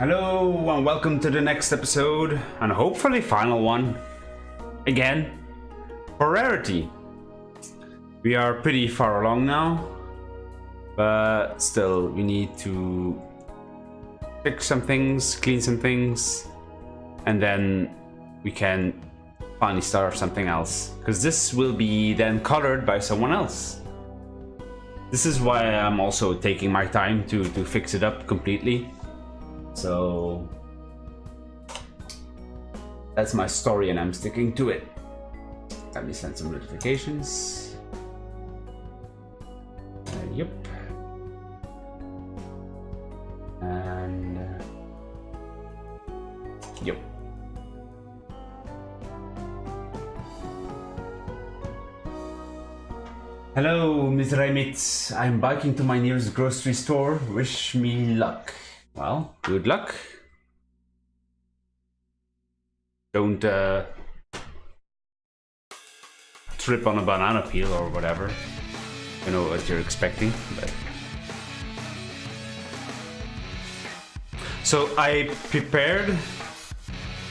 Hello and welcome to the next episode, and hopefully final one, again, for Rarity. We are pretty far along now, but still we need to fix some things, clean some things, and then we can finally start something else, because this will be then colored by someone else. This is why I'm also taking my time to fix it up completely. So that's my story and I'm sticking to it. Let me send some notifications. Yep. And yep. Hello, Mr. Remit. I'm biking to my nearest grocery store. Wish me luck. Well, good luck. Don't trip on a banana peel or whatever. You know what you're expecting. But... So I prepared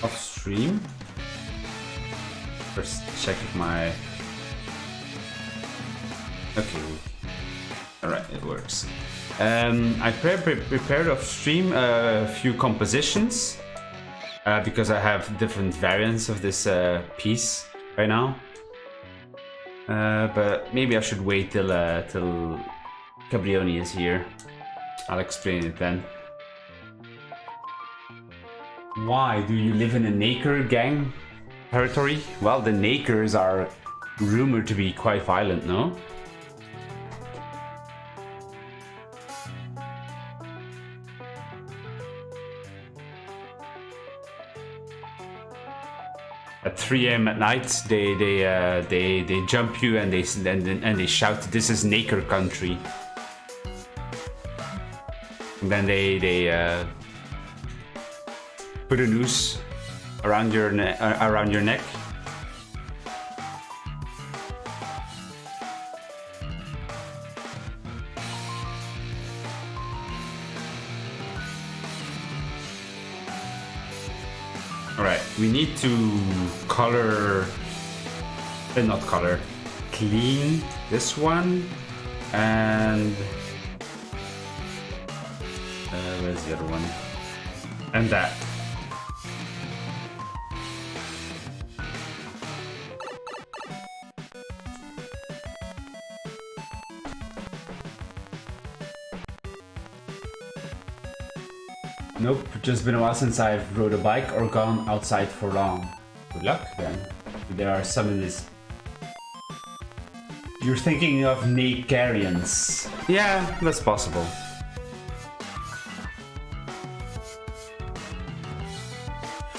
off stream. First check if my... Okay. Alright, it works. I prepared off stream a few compositions because I have different variants of this piece right now. But maybe I should wait till Cabrioni is here. I'll explain it then. Why do you live in a Naker gang territory? Well, the Nakers are rumored to be quite violent, no? At 3 AM at night, they jump you and they shout, "This is Naker country." And then they put a noose around your neck. Alright, we need to color, not color, clean this one, and where's the other one? And that. Nope, just been a while since I've rode a bike or gone outside for long. Good luck then. There are some in this. You're thinking of Nakarians. Yeah, that's possible.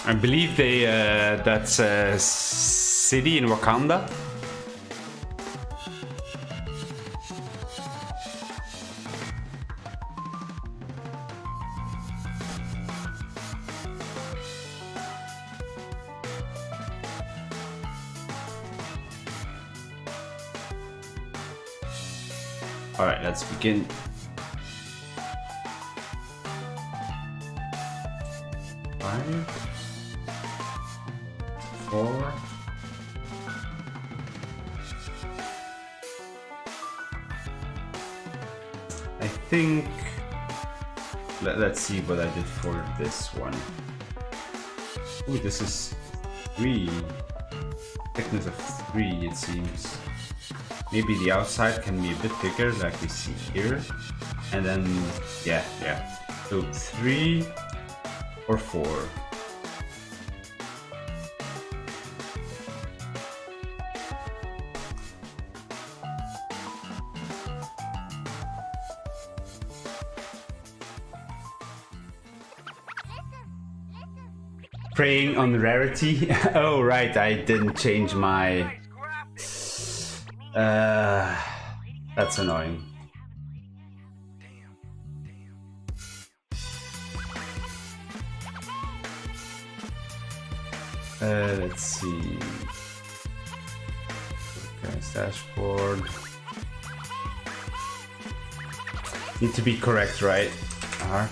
I believe that's a city in Wakanda. Alright, let's begin. Five, 4. I think... Let's see what I did for this one. Ooh, this is 3. Thickness of 3, it seems. Maybe the outside can be a bit bigger, like we see here. And then, yeah. So 3 or 4. Preying on Rarity. Oh, right, I didn't change my... that's annoying. Let's see. Okay, dashboard. Need to be correct, right? Art.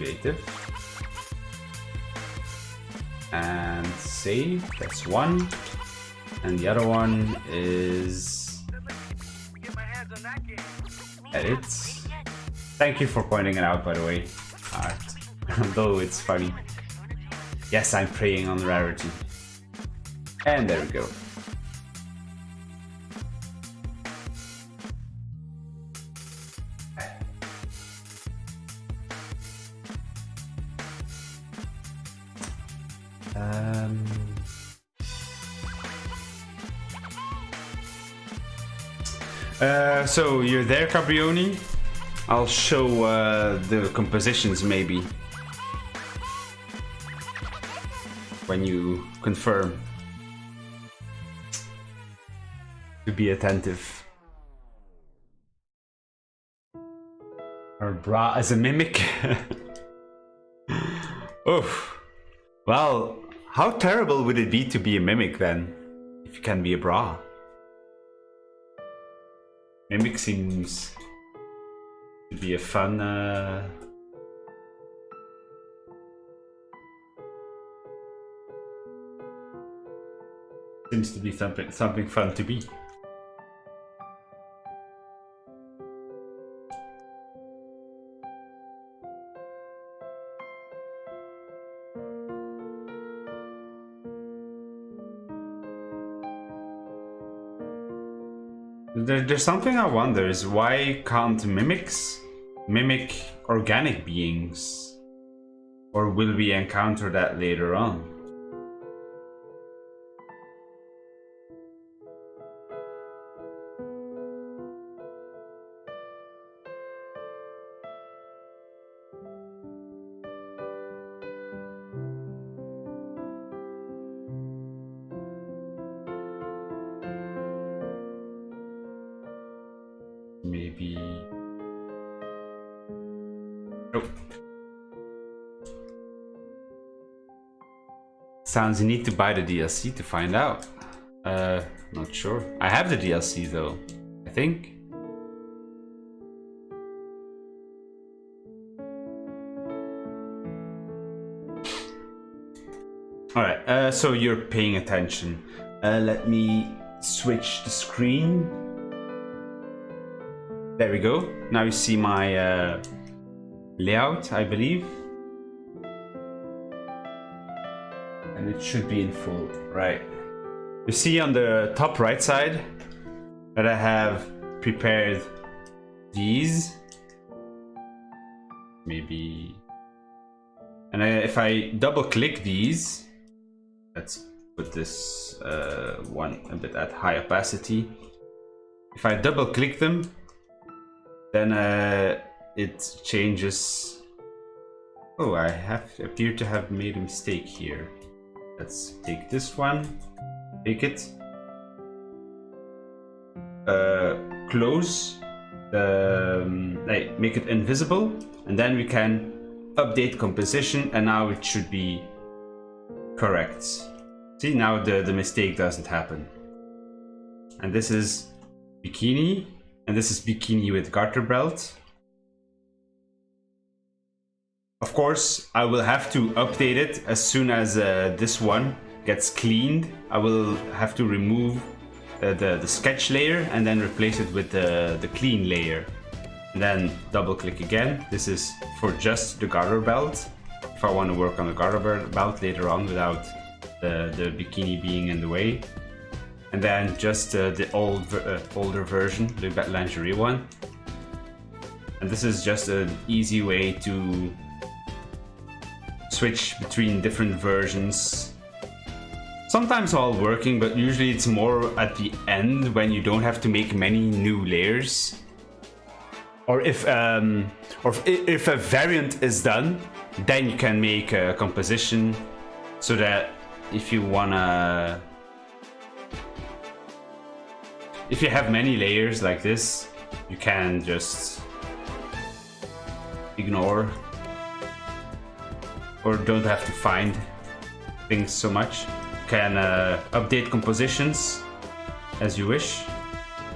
Creative. And save, that's one. And the other one is edit. Thank you for pointing it out, by the way, Art. Though it's funny. Yes, I'm preying on Rarity. And there we go. So you're there, Caprioni. I'll show the compositions maybe when you confirm. To be attentive. Or bra as a mimic. Oof. Well, how terrible would it be to be a mimic then, if you can be a bra? Mimic seems to be a fun seems to be something fun to be. There's something I wonder is why can't mimics mimic organic beings? Or will we encounter that later on? Maybe... Oh. Sounds you need to buy the DLC to find out. Not sure. I have the DLC though, I think. Alright, so you're paying attention. Let me switch the screen. There we go. Now you see my layout, I believe. And it should be in full, right? You see on the top right side that I have prepared these. Maybe... And if I double click these, let's put this one a bit at high opacity. If I double click them, then it changes. Oh, I appear to have made a mistake here. Let's take this one, take it, close the, make it invisible, and then we can update composition, and now it should be correct. See, now the mistake doesn't happen. And this is bikini. And this is bikini with garter belt. Of course, I will have to update it as soon as this one gets cleaned. I will have to remove the sketch layer and then replace it with the clean layer. And then double click again. This is for just the garter belt. If I want to work on the garter belt later on without the bikini being in the way. And then just the older version, the lingerie one. And this is just an easy way to switch between different versions. Sometimes all working, but usually it's more at the end when you don't have to make many new layers. Or if a variant is done, then you can make a composition so that if you wanna... If you have many layers like this, you can just ignore or don't have to find things so much. You can update compositions as you wish.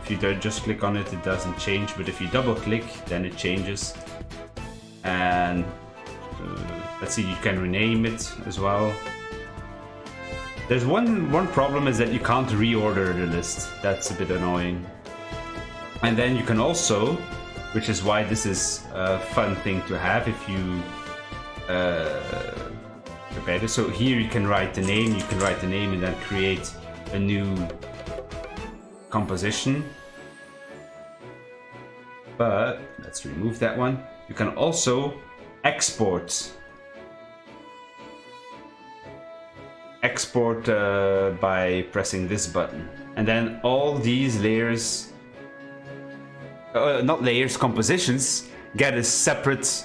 If you don't just click on it, it doesn't change, but if you double click, then it changes. And let's see, you can rename it as well. There's one problem is that you can't reorder the list. That's a bit annoying. And then you can also, which is why this is a fun thing to have if you prepare this. So here you can write the name, and then create a new composition. But let's remove that one. You can also export by pressing this button, and then all these layers, not layers, compositions, get a separate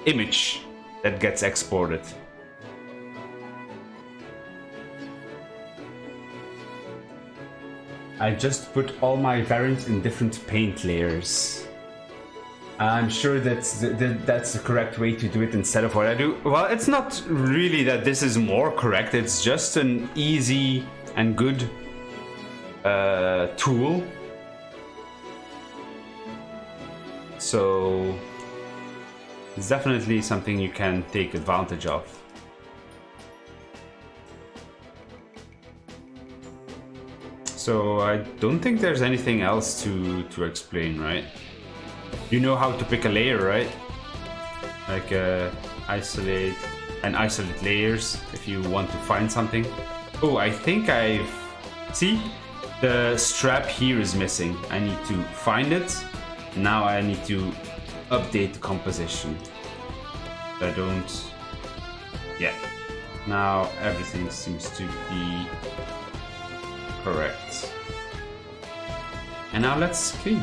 image that gets exported. I just put all my variants in different paint layers. I'm sure that's the correct way to do it instead of what I do. Well, it's not really that this is more correct, it's just an easy and good tool. So it's definitely something you can take advantage of. So I don't think there's anything else to explain, right? You know how to pick a layer, right? Like isolate layers if you want to find something. Oh, I think see, the strap here is missing. I need to find it. Now I need to update the composition. Yeah. Now everything seems to be correct. And now let's clean.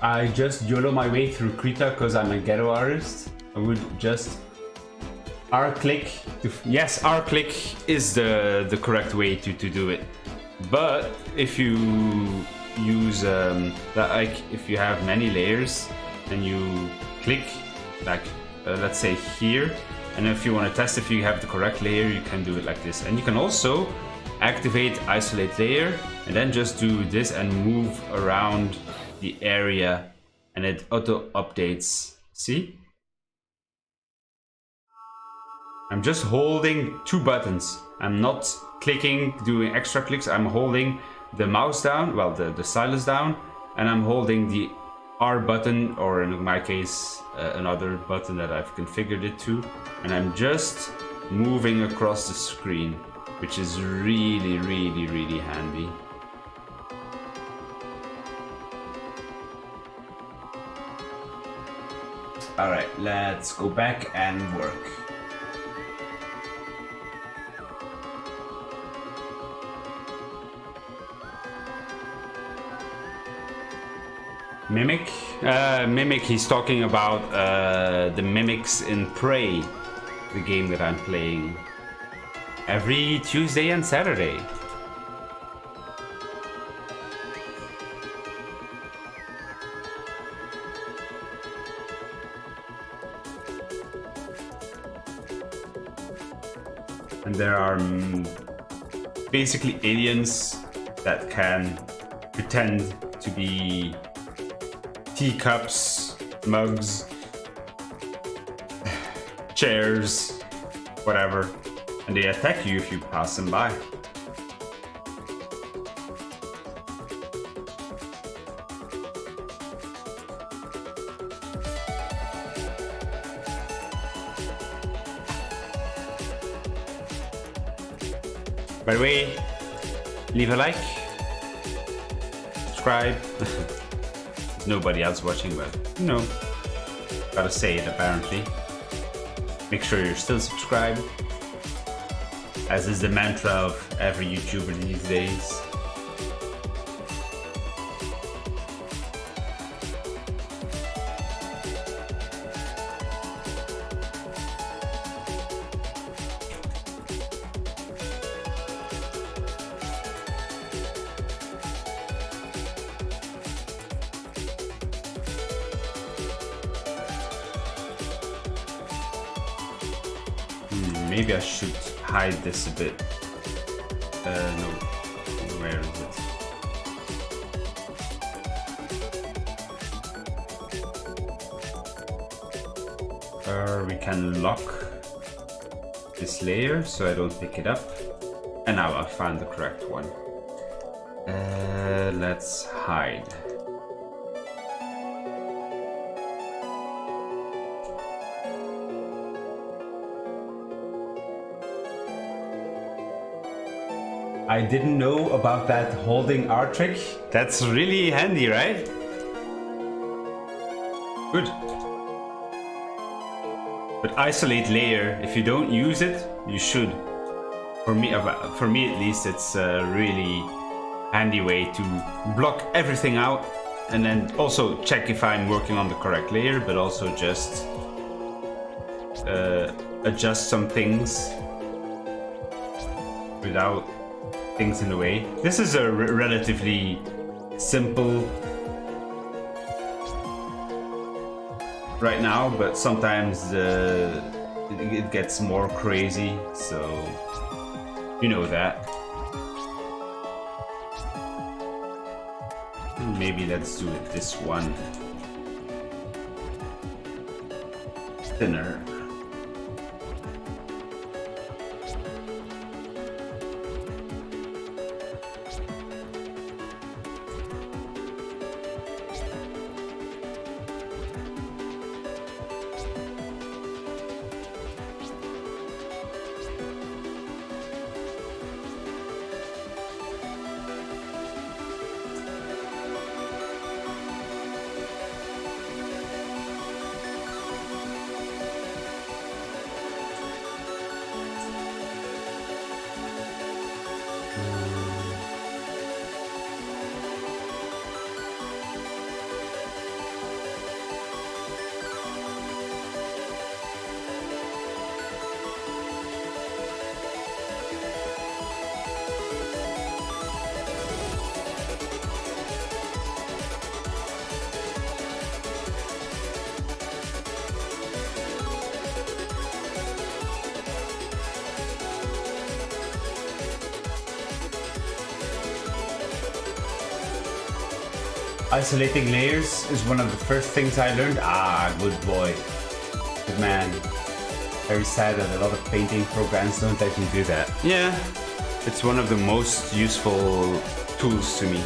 I just YOLO my way through Krita because I'm a ghetto artist. I would just R-click. Yes, R-click is the correct way to do it. But if you use like if you have many layers and you click like let's say here, and if you want to test if you have the correct layer, you can do it like this. And you can also activate isolate layer and then just do this and move around the area and it auto updates. See? I'm just holding two buttons. I'm not clicking, doing extra clicks. I'm holding the mouse down, well, the stylus down, and I'm holding the R button, or in my case, another button that I've configured it to, and I'm just moving across the screen, which is really, really, really handy. All right, let's go back and work. Mimic? Mimic, he's talking about the mimics in Prey, the game that I'm playing every Tuesday and Saturday. And there are basically aliens that can pretend to be teacups, mugs, chairs, whatever, and they attack you if you pass them by. By the way, leave a like, subscribe. There's nobody else watching, but you know, gotta say it apparently. Make sure you're still subscribed, as is the mantra of every YouTuber these days. Maybe I should hide this a bit. No, where is it? We can lock this layer so I don't pick it up. And now I found the correct one. Let's hide. I didn't know about that holding R trick. That's really handy, right? Good. But isolate layer, if you don't use it, you should. For me at least, it's a really handy way to block everything out and then also check if I'm working on the correct layer, but also just adjust some things without things in the way. This is a relatively simple right now, but sometimes it gets more crazy, so you know that. Maybe let's do it this one thinner. Isolating layers is one of the first things I learned. Ah, good boy. Good man. Very sad that a lot of painting programs don't let you do that. Yeah, it's one of the most useful tools to me.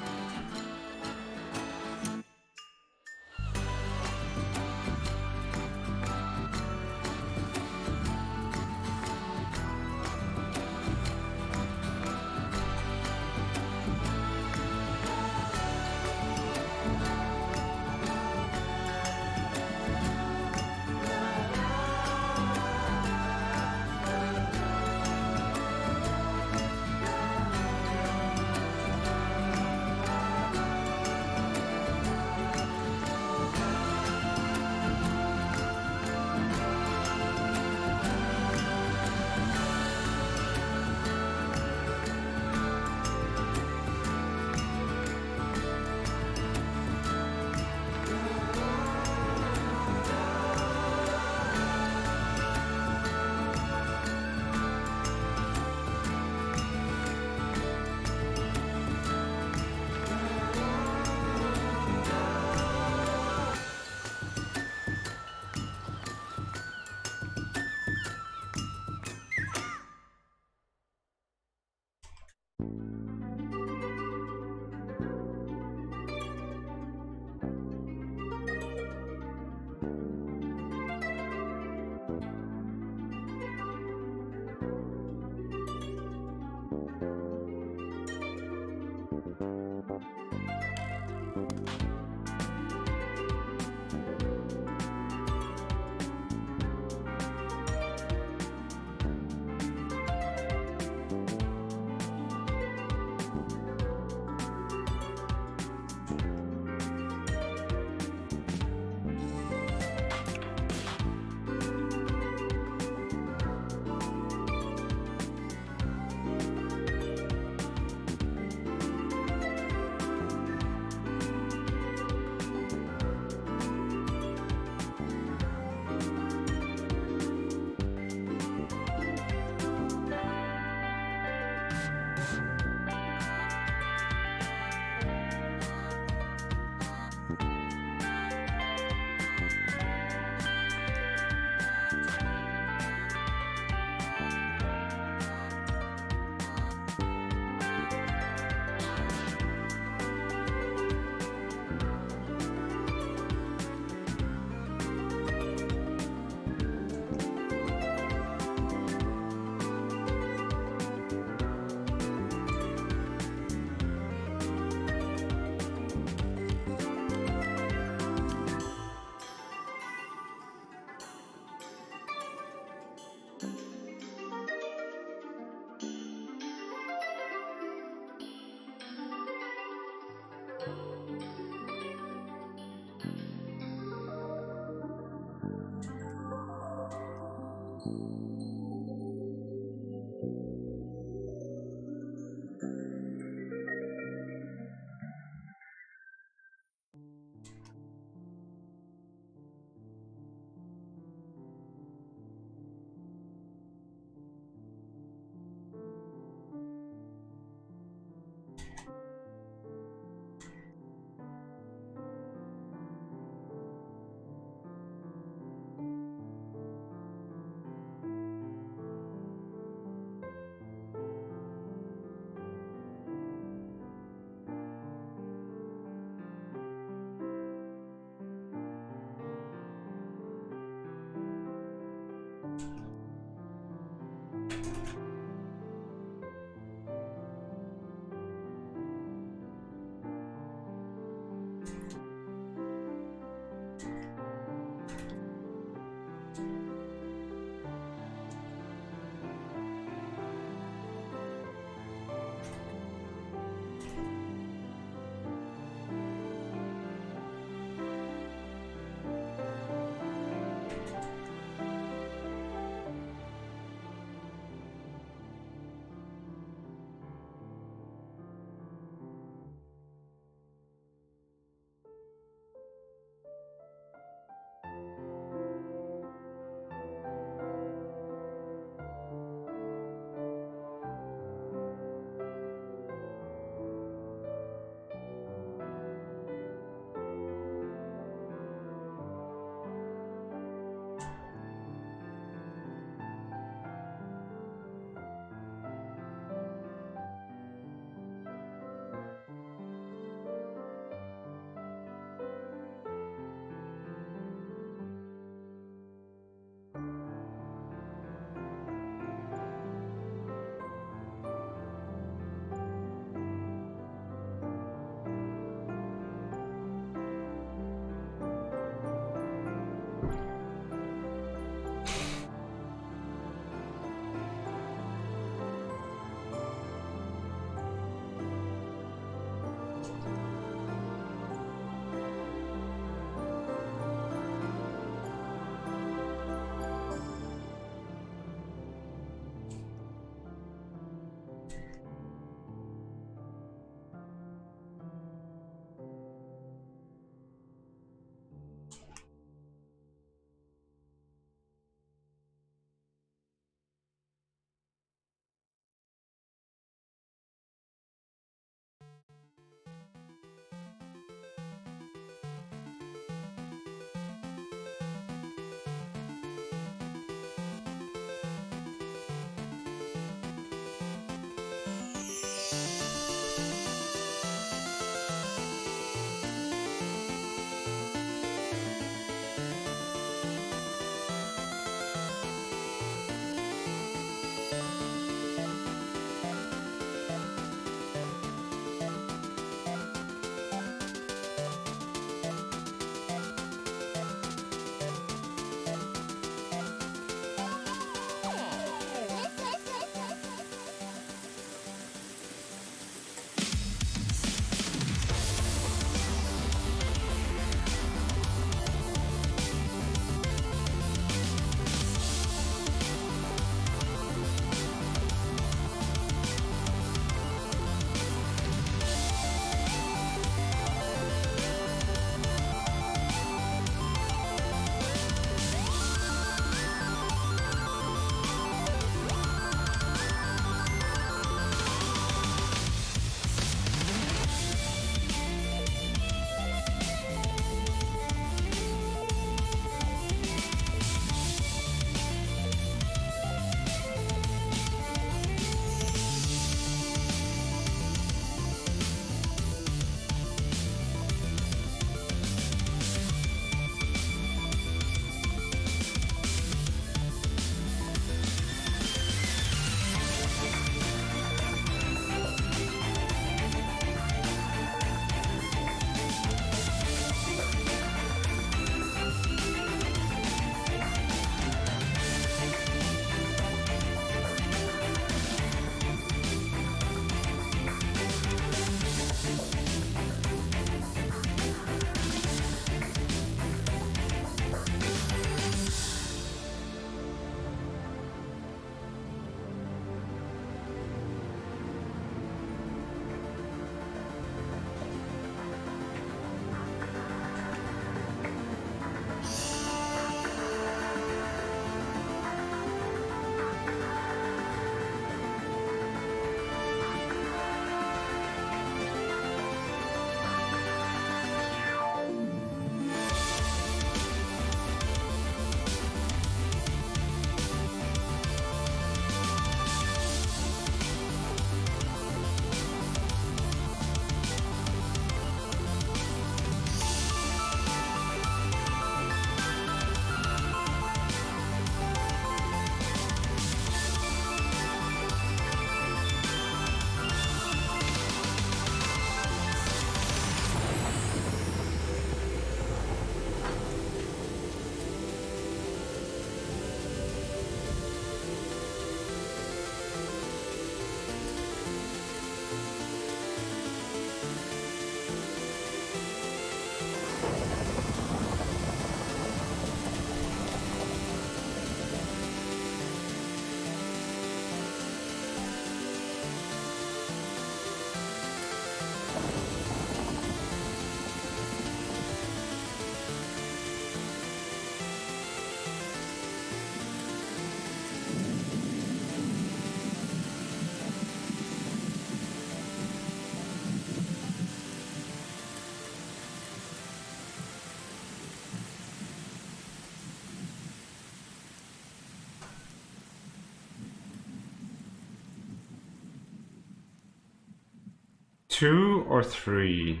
2 or 3?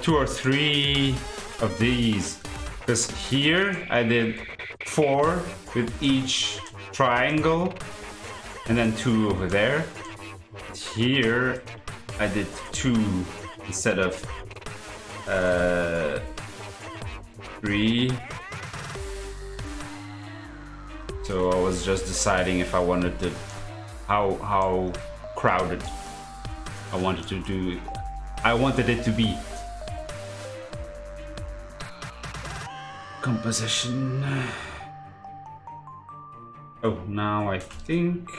Two or three of these, because here I did 4 with each triangle and then 2 over there. Here I did 2 instead of 3. So I was just deciding if I wanted to how crowded I wanted to do. I wanted it to be. Composition. Oh, now I think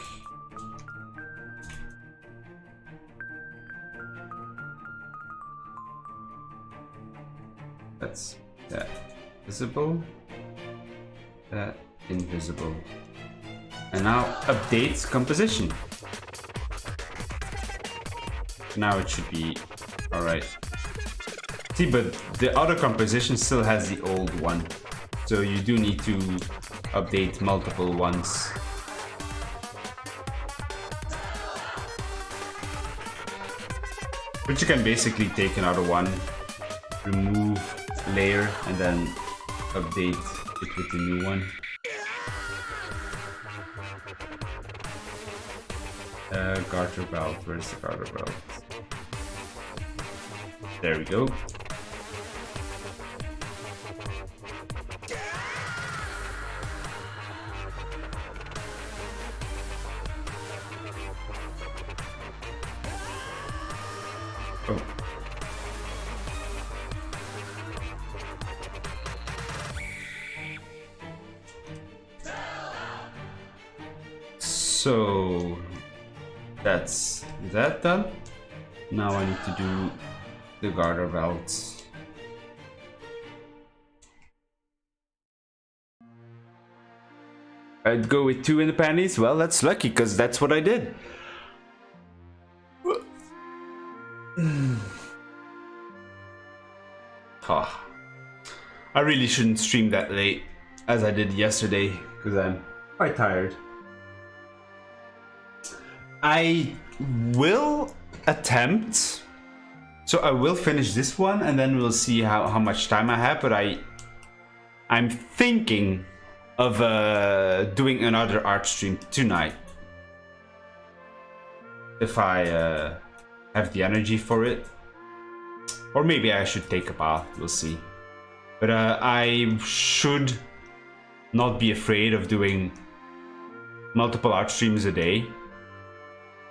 that's that visible, that invisible, and now updates composition. Now it should be all right. See, but the other composition still has the old one, so you do need to update multiple ones. But you can basically take another one, remove layer, and then update it with the new one. Garter belt, where's the garter belt? There we go. Oh. So that's that done. Now I need to do the garter belts. I'd go with 2 in the panties. Well, that's lucky because that's what I did. Oh. I really shouldn't stream that late as I did yesterday because I'm quite tired. I will attempt, so I will finish this one and then we'll see how much time I have, but I'm thinking of doing another art stream tonight if I have the energy for it, or maybe I should take a bath, we'll see. But I should not be afraid of doing multiple art streams a day,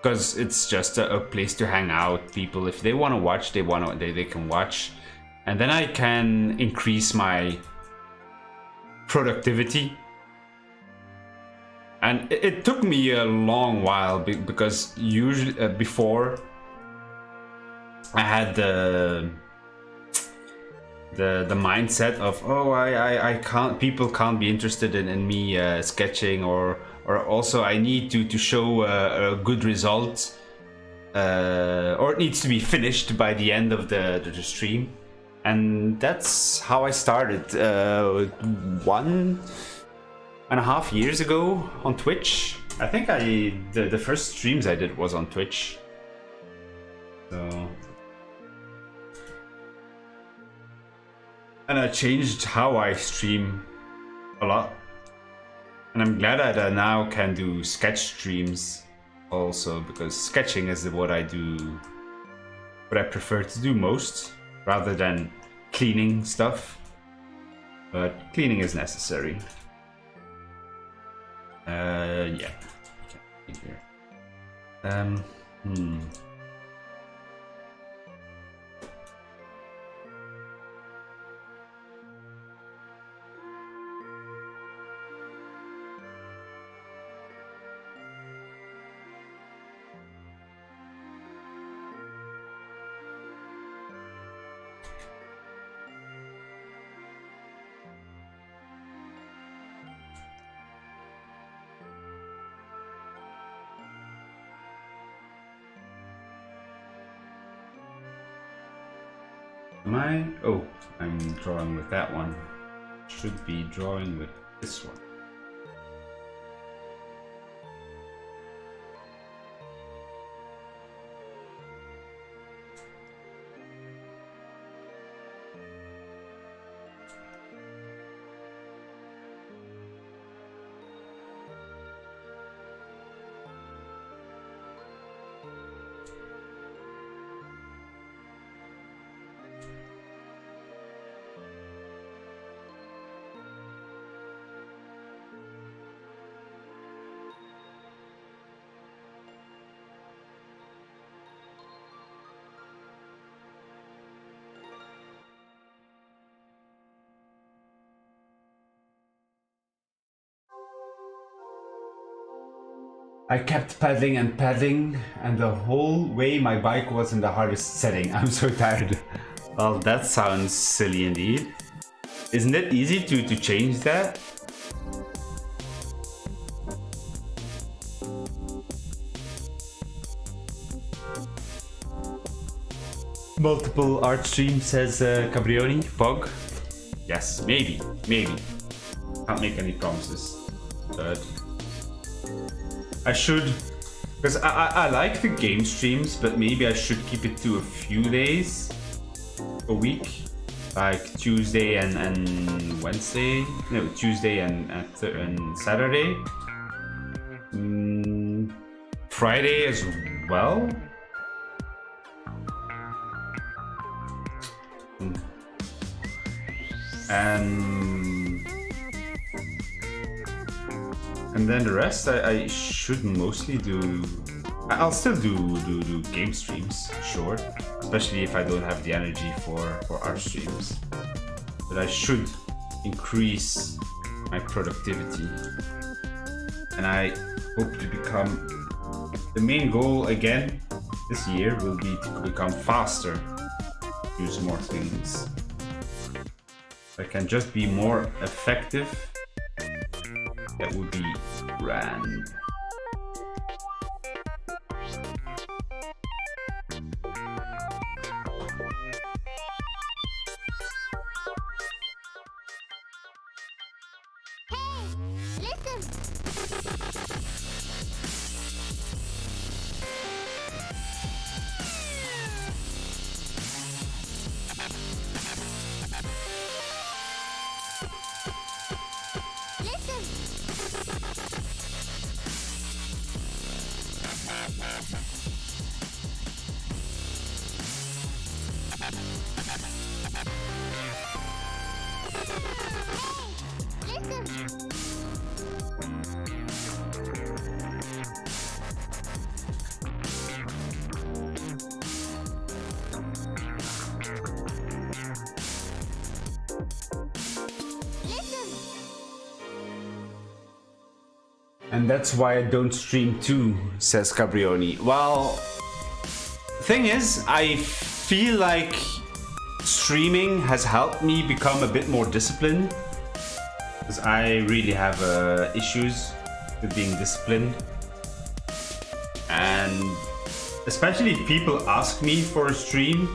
because it's just a place to hang out. People, if they want to watch, they can watch, and then I can increase my productivity. And it took me a long while because usually before I had the mindset of, oh, I can't, people can't be interested in me sketching, or also I need to show a good result, or it needs to be finished by the end of the stream. And that's how I started 1.5 years ago on Twitch. I think the first streams I did was on Twitch. So, and I changed how I stream a lot. And I'm glad that I now can do sketch streams also, because sketching is what I prefer to do most, rather than cleaning stuff. But cleaning is necessary. Yeah. Here. Am I? Oh, I'm drawing with that one. Should be drawing with this one. I kept paddling and paddling, and the whole way my bike was in the hardest setting. I'm so tired. Well, that sounds silly indeed. Isn't it easy to change that? Multiple art stream, says Cabrioni. Pog? Yes, maybe. Can't make any promises. But I should, because I like the game streams, but maybe I should keep it to a few days a week, like Tuesday and Wednesday. No, Tuesday and Saturday. Friday as well. And then the rest, I should mostly do. I'll still do game streams, sure. Especially if I don't have the energy for art streams. But I should increase my productivity. And I hope to become. The main goal again this year will be to become faster. Use more things. If I can just be more effective, that would be grand. And that's why I don't stream too, says Cabrioni. Well, thing is, I feel like streaming has helped me become a bit more disciplined, because I really have issues with being disciplined. And especially if people ask me for a stream,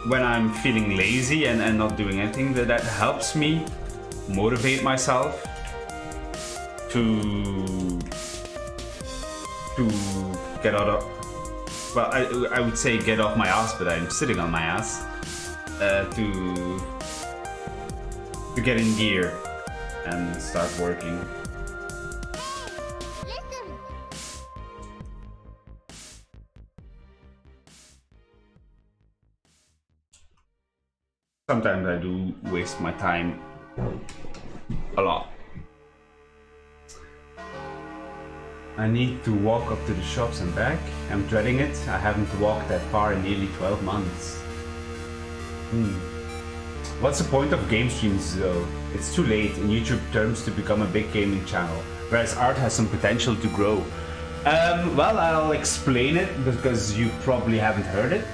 when I'm feeling lazy and not doing anything, that helps me motivate myself to get out of, well, I would say get off my ass, but I'm sitting on my ass, to get in gear and start working. Sometimes I do waste my time a lot. I need to walk up to the shops and back. I'm dreading it. I haven't walked that far in nearly 12 months. What's the point of game streams though? It's too late in YouTube terms to become a big gaming channel, whereas art has some potential to grow. Well, I'll explain it because you probably haven't heard it.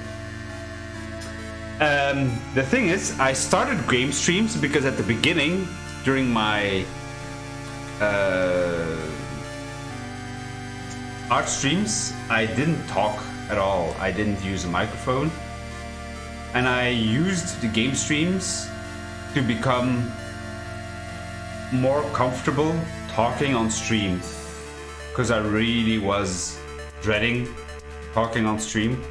The thing is, I started game streams because at the beginning, during my art streams, I didn't talk at all. I didn't use a microphone. And I used the game streams to become more comfortable talking on stream. Because I really was dreading talking on stream.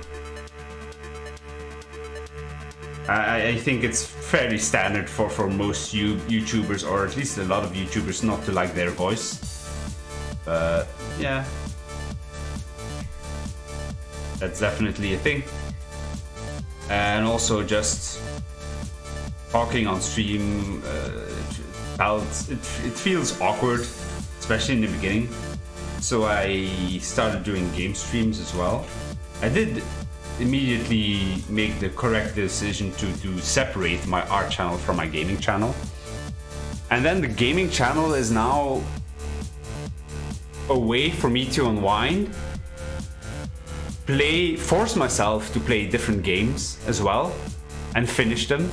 I think it's fairly standard for most YouTubers, or at least a lot of YouTubers, not to like their voice. But yeah, that's definitely a thing. And also just talking on stream, it feels awkward, especially in the beginning. So I started doing game streams as well. I did immediately make the correct decision to separate my art channel from my gaming channel. And then the gaming channel is now a way for me to unwind, force myself to play different games as well and finish them.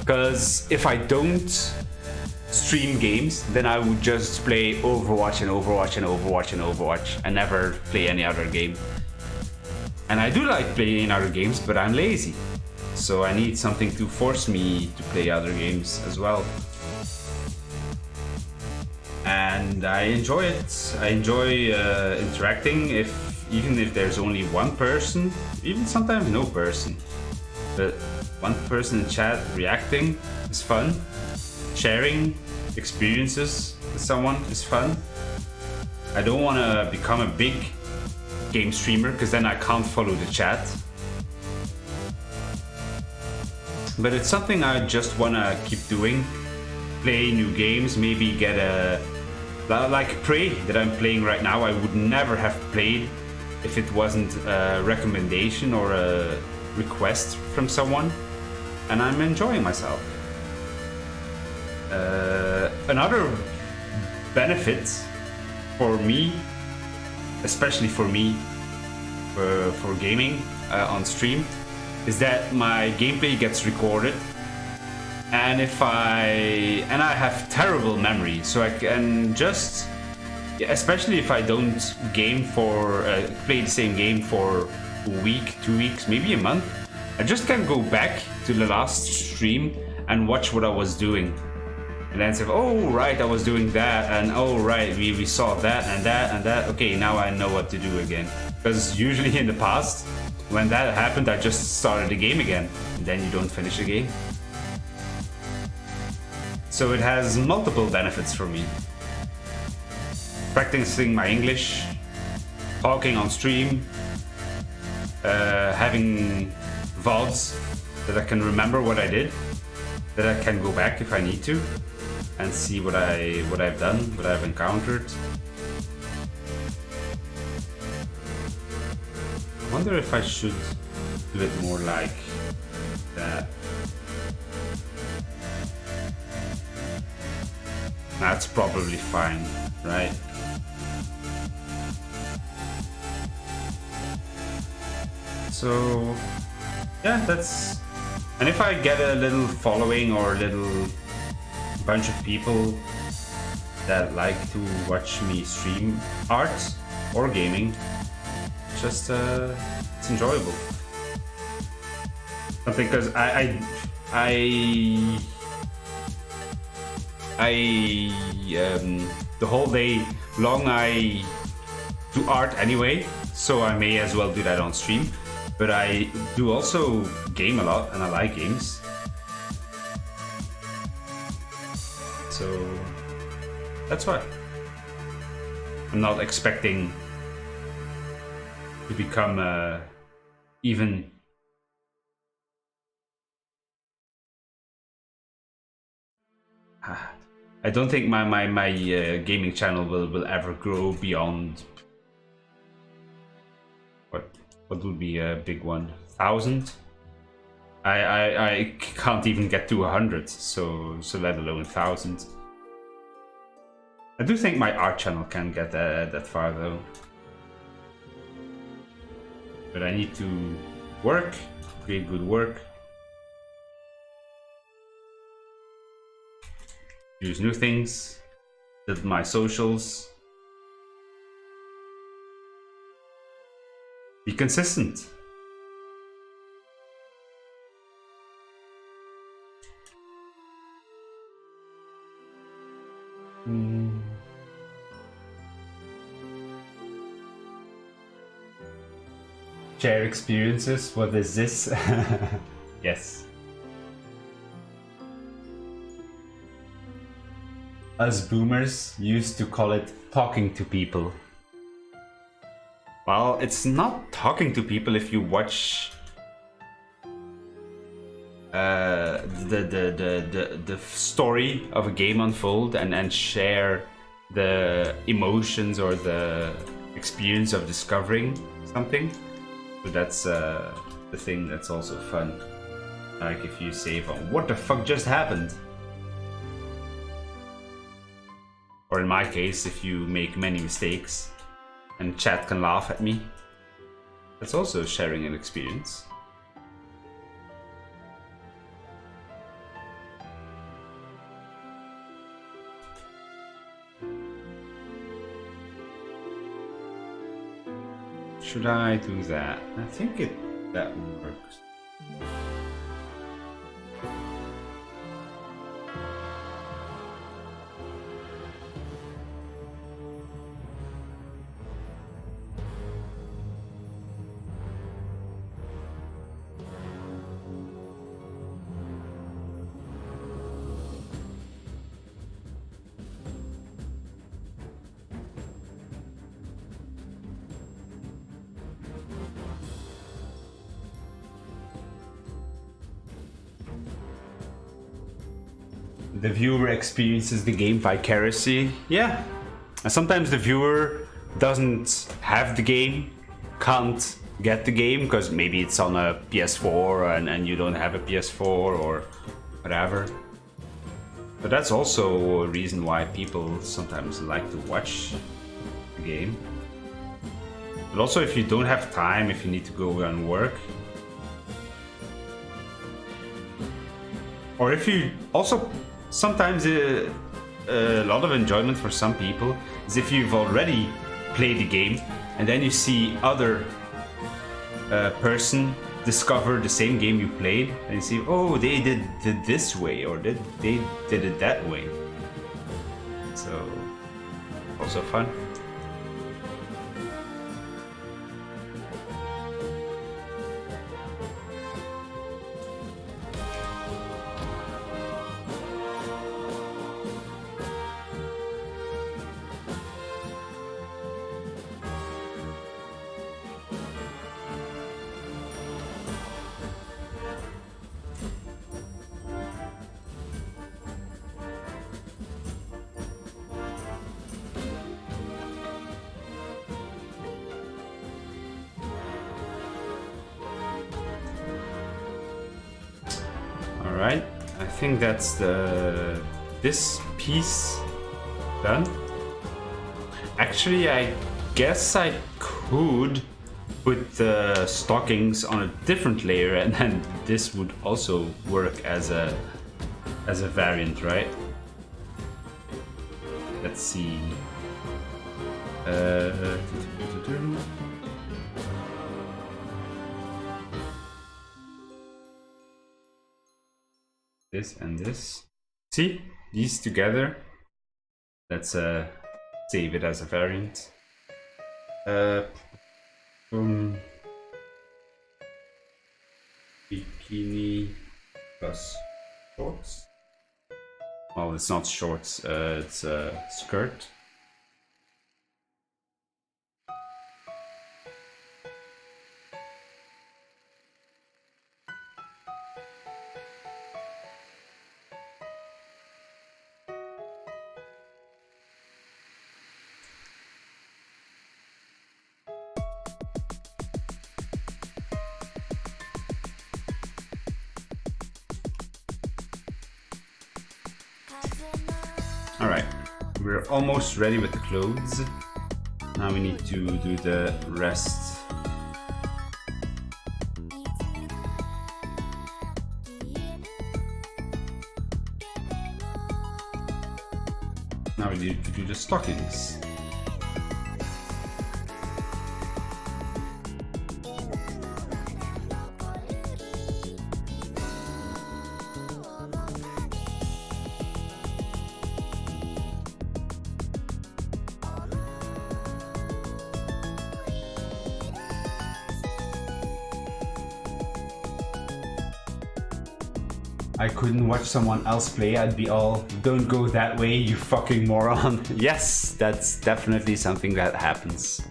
Because if I don't stream games, then I would just play Overwatch and Overwatch and Overwatch and Overwatch and never play any other game. And I do like playing other games, but I'm lazy. So I need something to force me to play other games as well. And I enjoy it. I enjoy interacting, even if there's only one person, even sometimes no person. But one person in chat reacting is fun. Sharing experiences with someone is fun. I don't want to become a big game streamer because then I can't follow the chat. But it's something I just want to keep doing. Play new games, maybe get like Prey that I'm playing right now. I would never have played if it wasn't a recommendation or a request from someone, and I'm enjoying myself. Another benefit for me, especially for me, for gaming on stream, is that my gameplay gets recorded, and I have terrible memory, so I can just, especially if I don't play the same game for a week, 2 weeks, maybe a month, I just can go back to the last stream and watch what I was doing. And then say, oh right, I was doing that, and oh right, we saw that and that and that. Okay, now I know what to do again. Because usually in the past, when that happened, I just started the game again, and then you don't finish the game. So it has multiple benefits for me. Practicing my English, talking on stream, having VODs that I can remember what I did, that I can go back if I need to and see what I've done, what I've encountered. I wonder if I should do it more like that. That's probably fine, right? So yeah, that's, and if I get a little following or a little bunch of people that like to watch me stream art or gaming, just it's enjoyable. something, because the whole day long I do art anyway, so I may as well do that on stream. But I do also game a lot, and I like games. So that's why I'm not expecting to become even. I don't think my gaming channel will ever grow beyond what would be a big one, 1,000. I can't even get to 100, so let alone 1,000. I do think my art channel can get that far though, but I need to work, create good work, use new things, build my socials, be consistent. Share experiences. What is this? Yes. Us boomers used to call it talking to people. Well, it's not talking to people if you watch the story of a game unfold and share the emotions or the experience of discovering something. So that's the thing that's also fun. Like if you say, what the fuck just happened? Or in my case, if you make many mistakes and chat can laugh at me, that's also sharing an experience. Should I do that? I think that works. The viewer experiences the game vicariously. Yeah. And sometimes the viewer doesn't have the game, can't get the game, because maybe it's on a PS4 and you don't have a PS4 or whatever. But that's also a reason why people sometimes like to watch the game. But also if you don't have time, if you need to go and work, or if you also sometimes a lot of enjoyment for some people is if you've already played the game and then you see other person discover the same game you played and you see, oh, they did this way, or they did it that way. So also fun. Alright, I think that's this piece done. Actually, I guess I could put the stockings on a different layer and then this would also work as a variant, right? Let's see. this and this. See? These together. Let's save it as a variant. Bikini plus shorts. Well, it's not shorts, it's a skirt. Alright, we're almost ready with the clothes. Now we need to do the rest. Now we need to do the stockings. I couldn't watch someone else play, I'd be all, don't go that way, you fucking moron. Yes, that's definitely something that happens.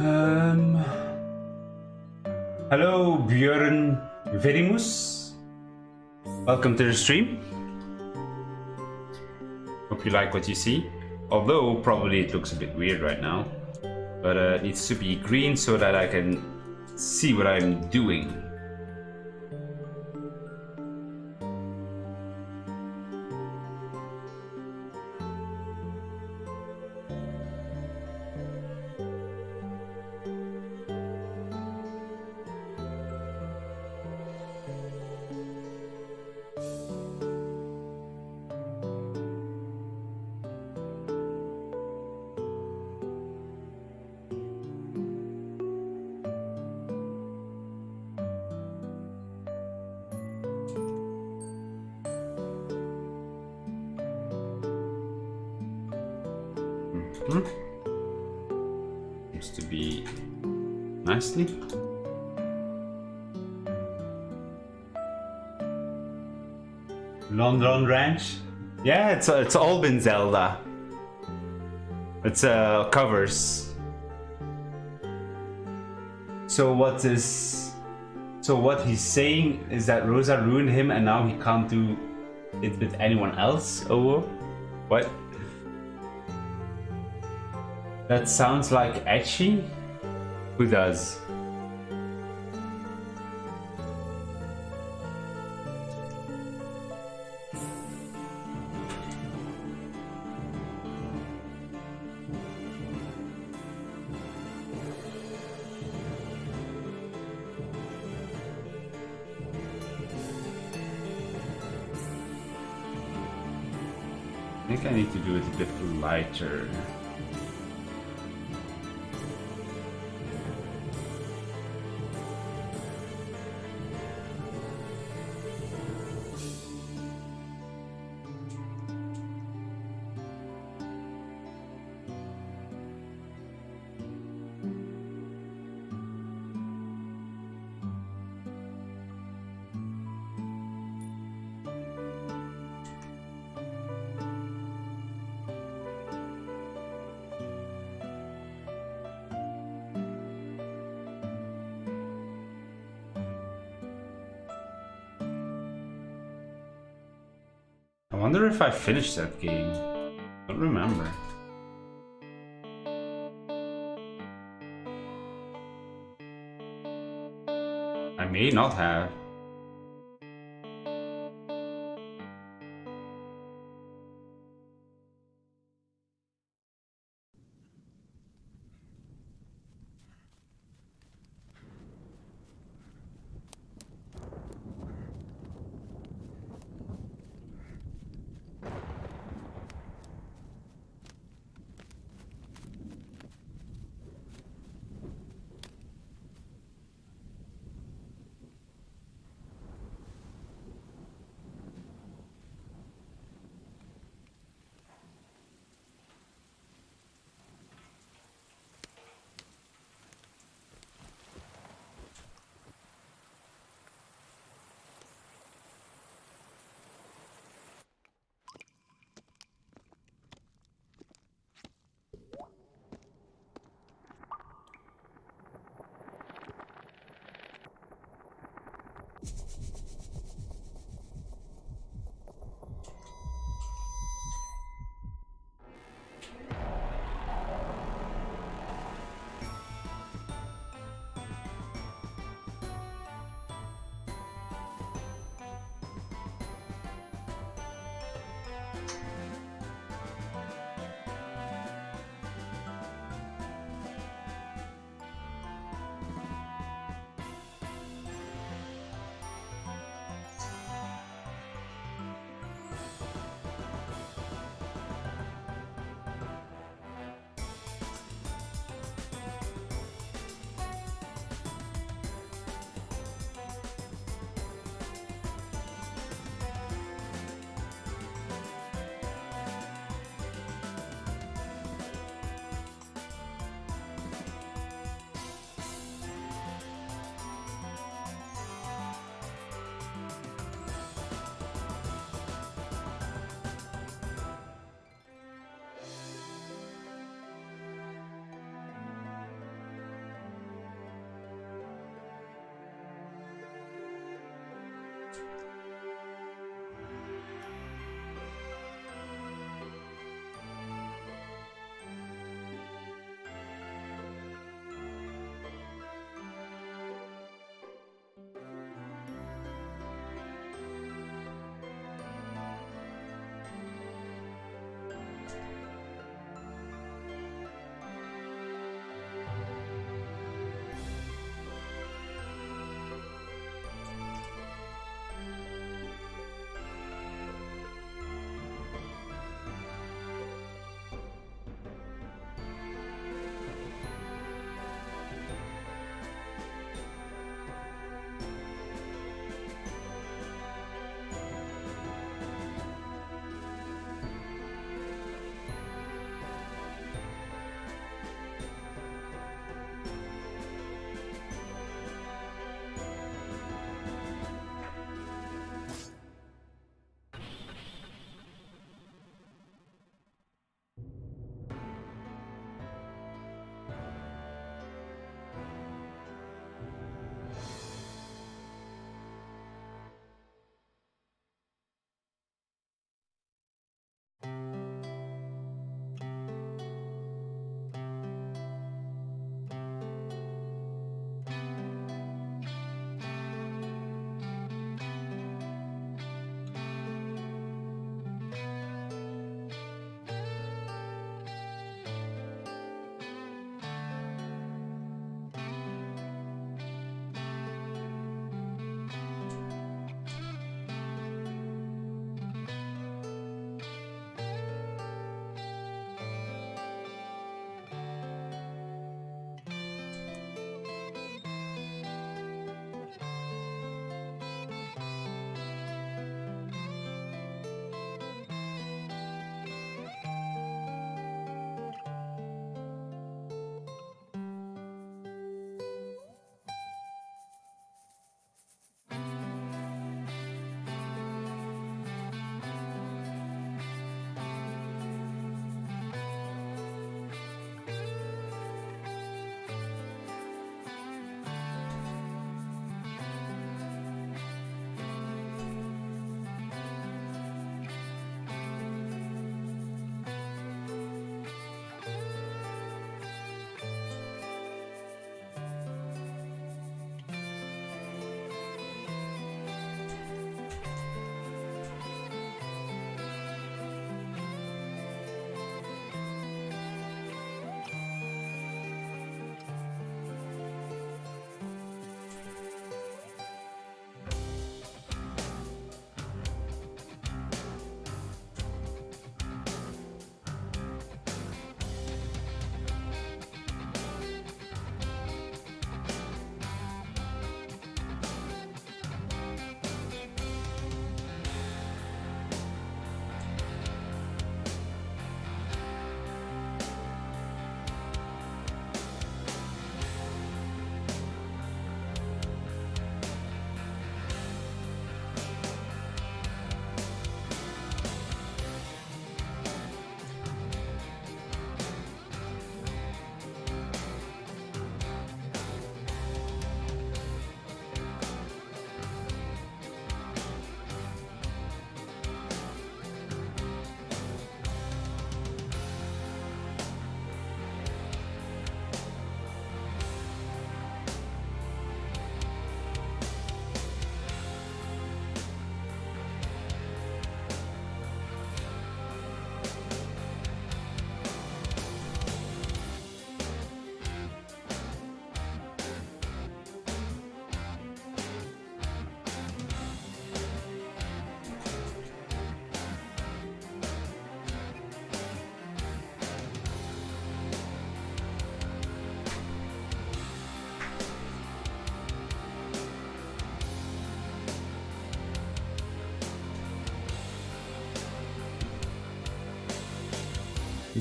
Um. Hello, Björn Verimus. Welcome to the stream. Hope you like what you see. Although probably it looks a bit weird right now, but it needs to be green so that I can see what I'm doing. Seems to be nicely. London Ranch. Yeah, it's all been Zelda. It's covers. So what he's saying is that Rosa ruined him and now he can't do it with anyone else? Oh, what? That sounds like Etchy? Who does? I think I need to do it a bit lighter. I wonder if I finished that game. I don't remember. I may not have.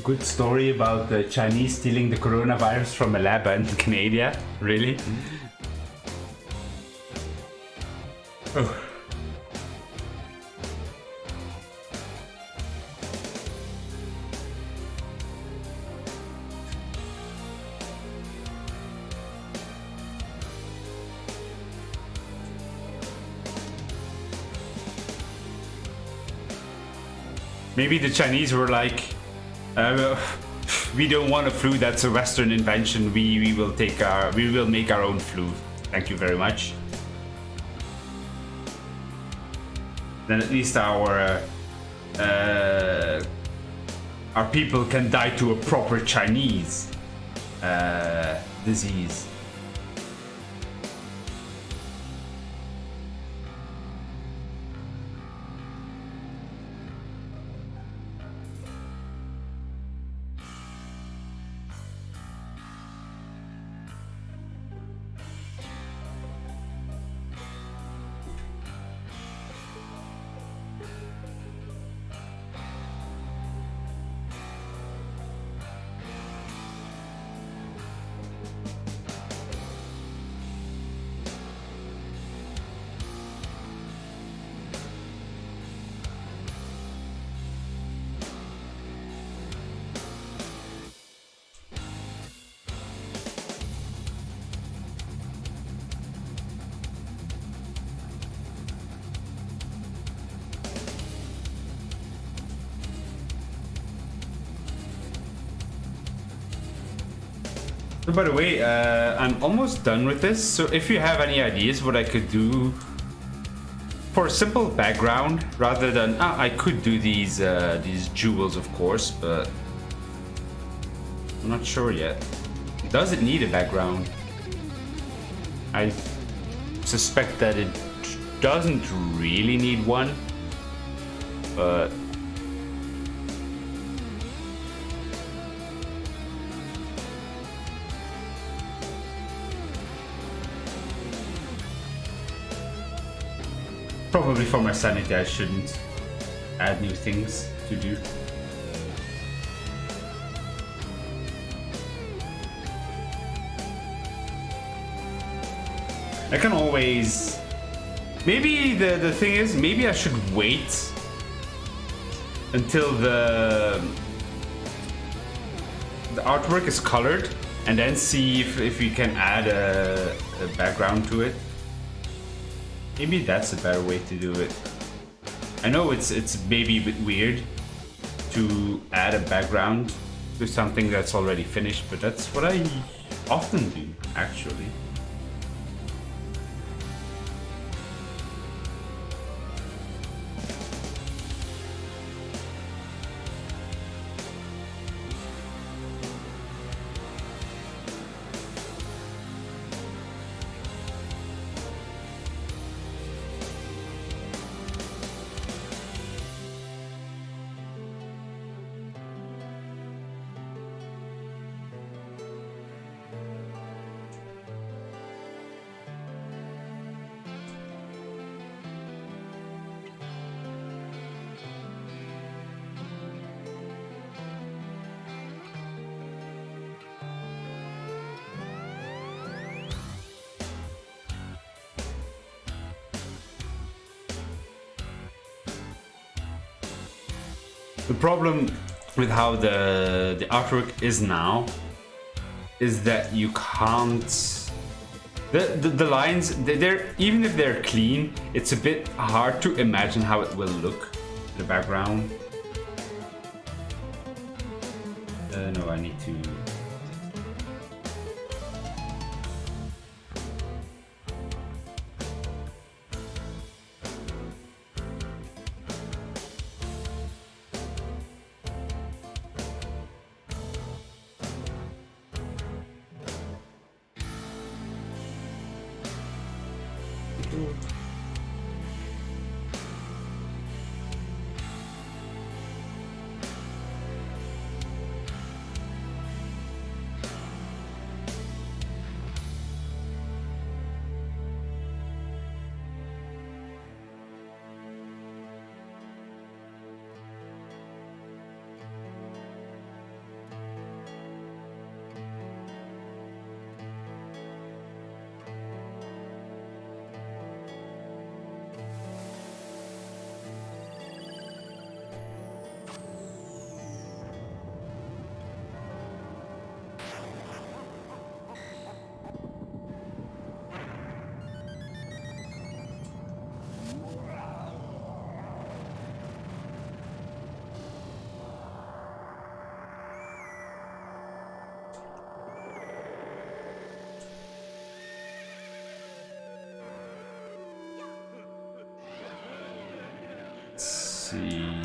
Good story about the Chinese stealing the coronavirus from a lab in Canada. Really? Oh. Maybe the Chinese were like, we don't want a flu that's a Western invention. We will make our own flu. Thank you very much. Then at least our people can die to a proper Chinese disease. So by the way, I'm almost done with this, so if you have any ideas what I could do for a simple background, rather than... I could do these jewels, of course, but I'm not sure yet. Does it need a background? I suspect that it doesn't really need one, but... Probably for my sanity, I shouldn't add new things to do. I can always... Maybe the thing is, maybe I should wait until the artwork is colored and then see if we can add a background to it. Maybe that's a better way to do it. I know it's maybe a bit weird to add a background to something that's already finished, but that's what I often do, actually. The problem with how the artwork is now is that you can't... The lines, they're even if they're clean, it's a bit hard to imagine how it will look, the background. No, I need to... see.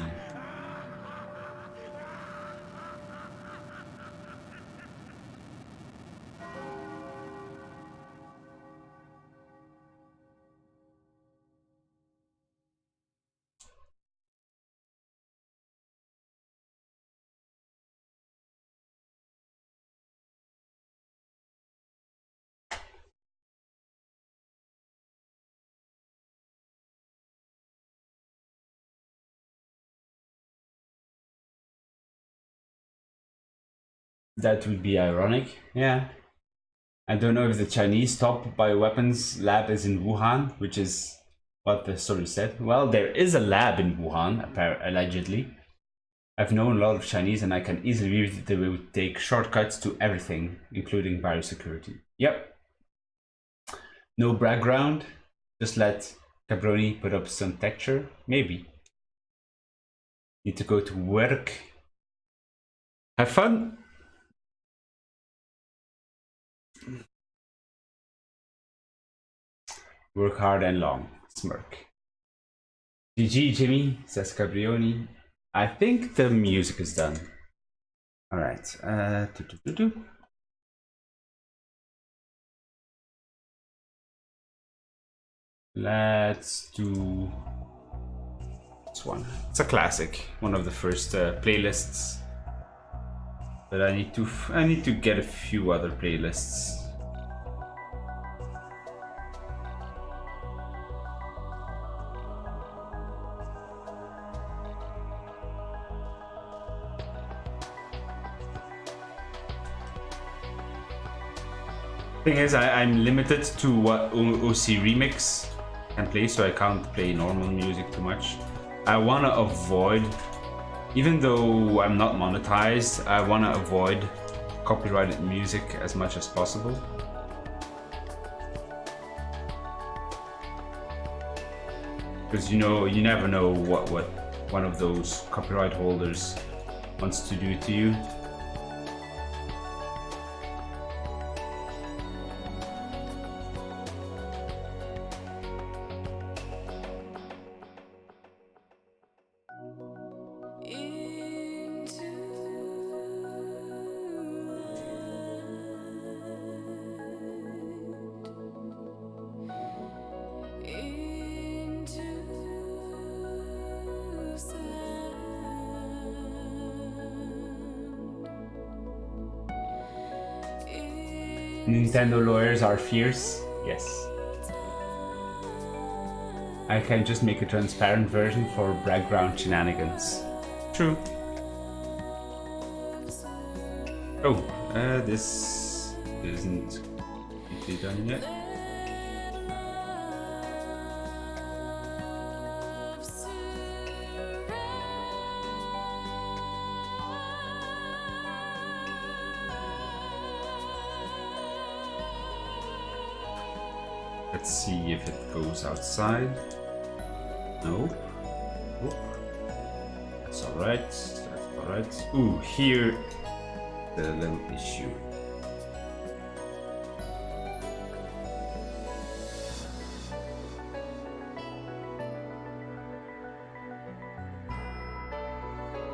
That would be ironic, yeah. I don't know if the Chinese top bioweapons lab is in Wuhan, which is what the story said. Well, there is a lab in Wuhan, allegedly. I've known a lot of Chinese, and I can easily believe that they would take shortcuts to everything, including biosecurity. Yep. No background, just let Cabroni put up some texture, maybe. Need to go to work. Have fun. Work hard and long. Smirk. GG, Jimmy, says Cabrioni. I think the music is done. Alright. Let's do this one. It's a classic. One of the first playlists. But I need to get a few other playlists. Thing is, I'm limited to what OC Remix can play, so I can't play normal music too much. I want to avoid, even though I'm not monetized, I want to avoid copyrighted music as much as possible. Because you never know what one of those copyright holders wants to do to you. Nintendo lawyers are fierce. Yes. I can just make a transparent version for background shenanigans. True. Oh, this isn't completely done yet. Let's see if it goes outside. Nope. Oop. That's alright. That's alright. Ooh, here the little issue.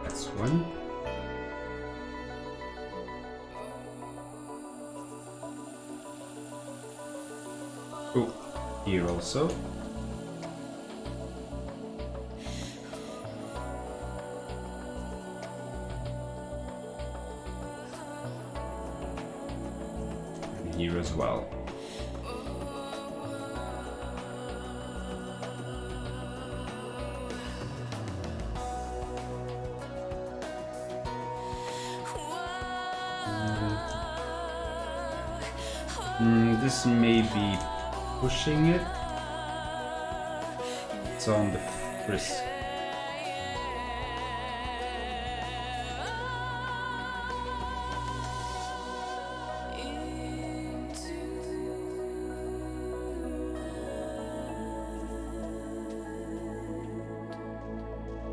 That's one. Oh, here also. And here as well. This may be pushing it. It's on the frisk.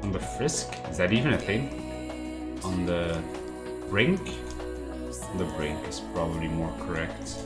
On the frisk? Is that even a thing? On the brink? The brink is probably more correct.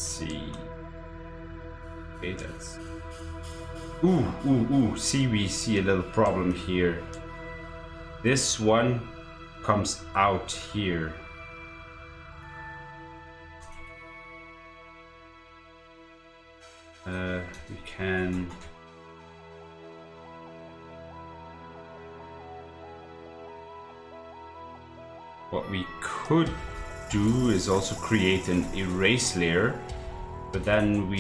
see. Okay, that's... Ooh. See, we see a little problem here. This one comes out here. We can... What we could do is also create an erase layer, but then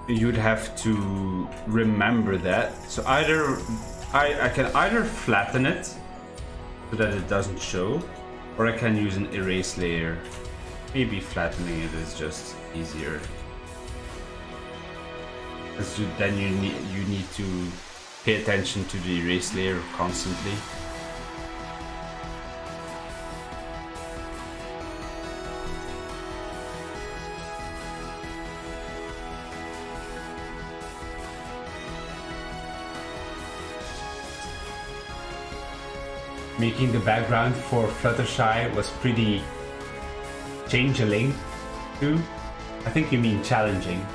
you'd have to remember that. So either I can either flatten it so that it doesn't show, or I can use an erase layer. Maybe flattening it is just easier. Then you need to pay attention to the erase layer constantly. Making the background for Fluttershy was pretty changeling too. I think you mean challenging.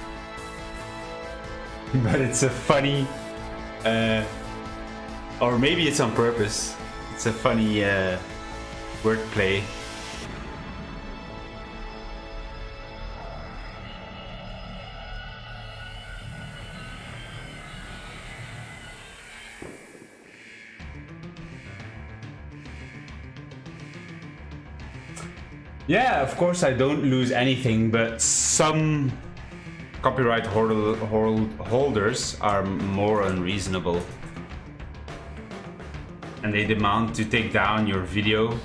But it's a funny, or maybe it's on purpose. It's a funny wordplay. Yeah, of course I don't lose anything, but some copyright holders are more unreasonable. And they demand to take down your video.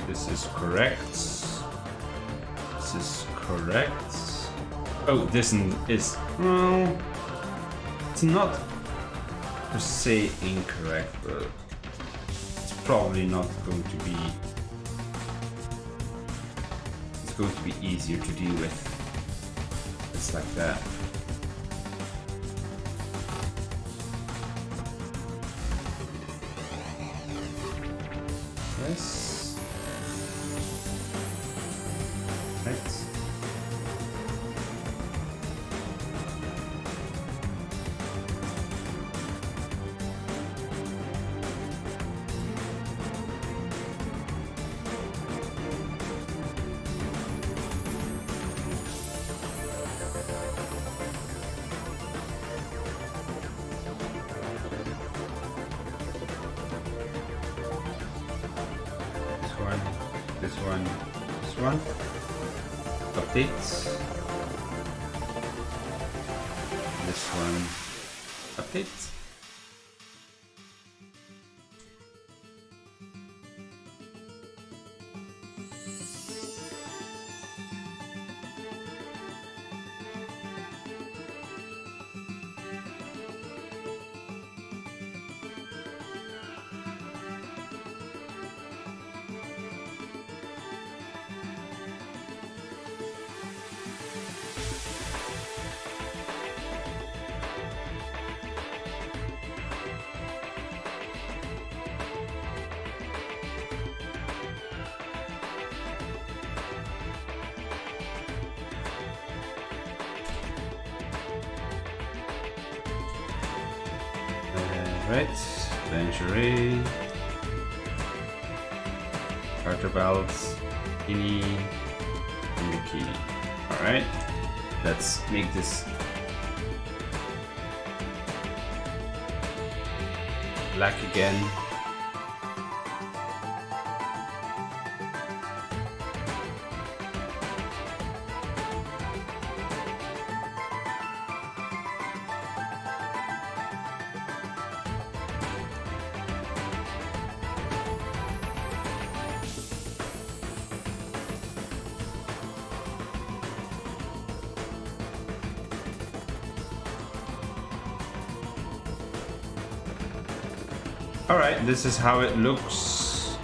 This is correct. This is correct. Oh, this is... Well, it's not per se incorrect, but it's probably not going to be... It's going to be easier to deal with. It's like that. Yes. This one, updates, this one, updates. Right, lingerie, garter belts, bikini, and bikini. Alright, let's make this black again. Alright, this is how it looks.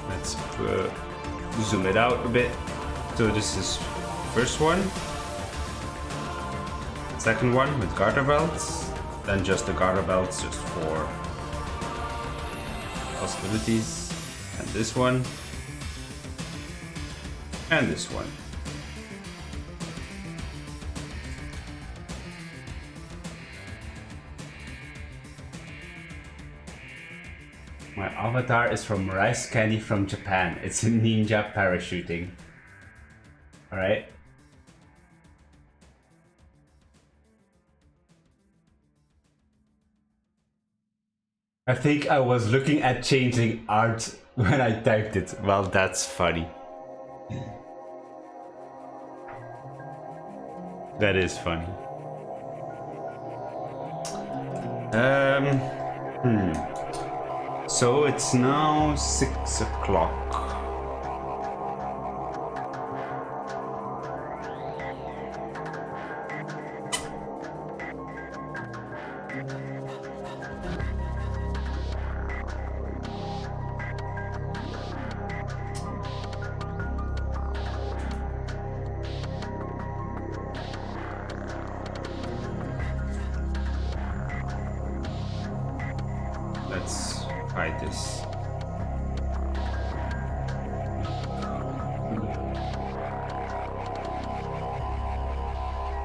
Let's zoom it out a bit. So this is first one. Second one with garter belts. Then just the garter belts just for possibilities. And this one. And this one. My avatar is from Rice Candy from Japan. It's a ninja parachuting. Alright. I think I was looking at changing art when I typed it. Well, that's funny. That is funny. So it's now 6 o'clock. Let's hide this.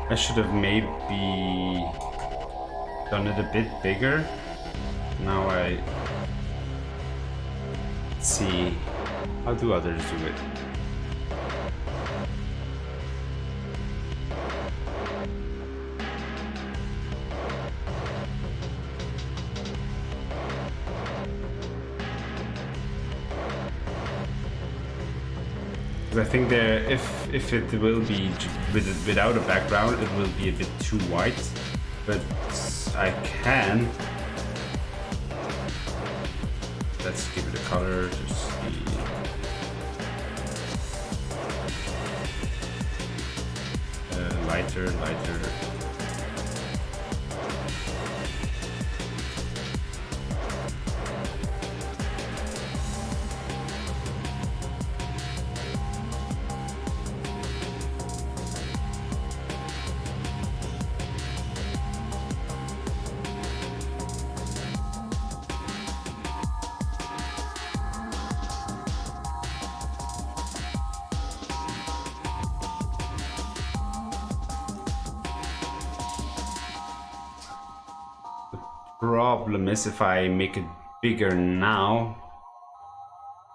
I should have maybe done it a bit bigger. Now let's see, how do others do it? I think there, if it will be without a background, it will be a bit too white. But I can. Let's give it a color to see. Lighter. Problem is, if I make it bigger now,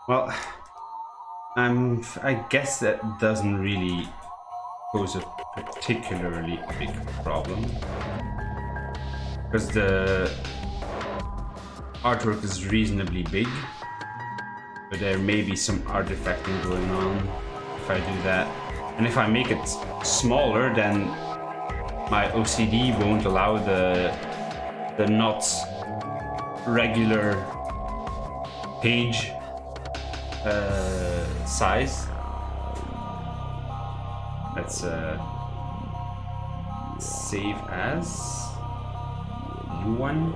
well, I guess that doesn't really pose a particularly big problem, because the artwork is reasonably big, but there may be some artifacting going on if I do that. And if I make it smaller, then my OCD won't allow the not regular page size. Let's save as new one.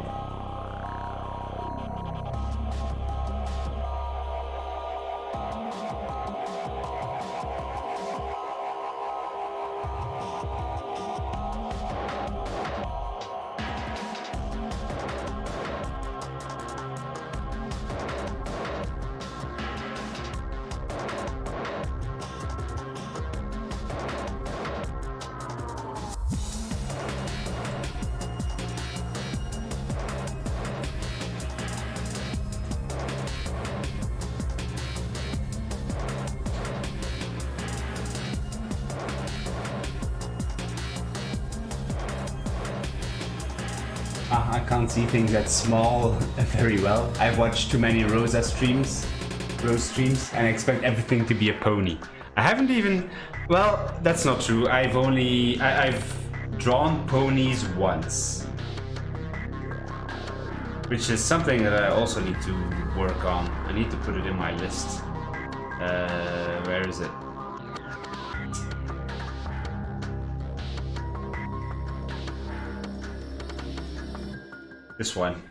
I can't see things that small very well. I've watched too many Rose streams, and I expect everything to be a pony. I haven't even, well, that's not true. I've drawn ponies once, which is something that I also need to work on. I need to put it in my list. Where is it? This one.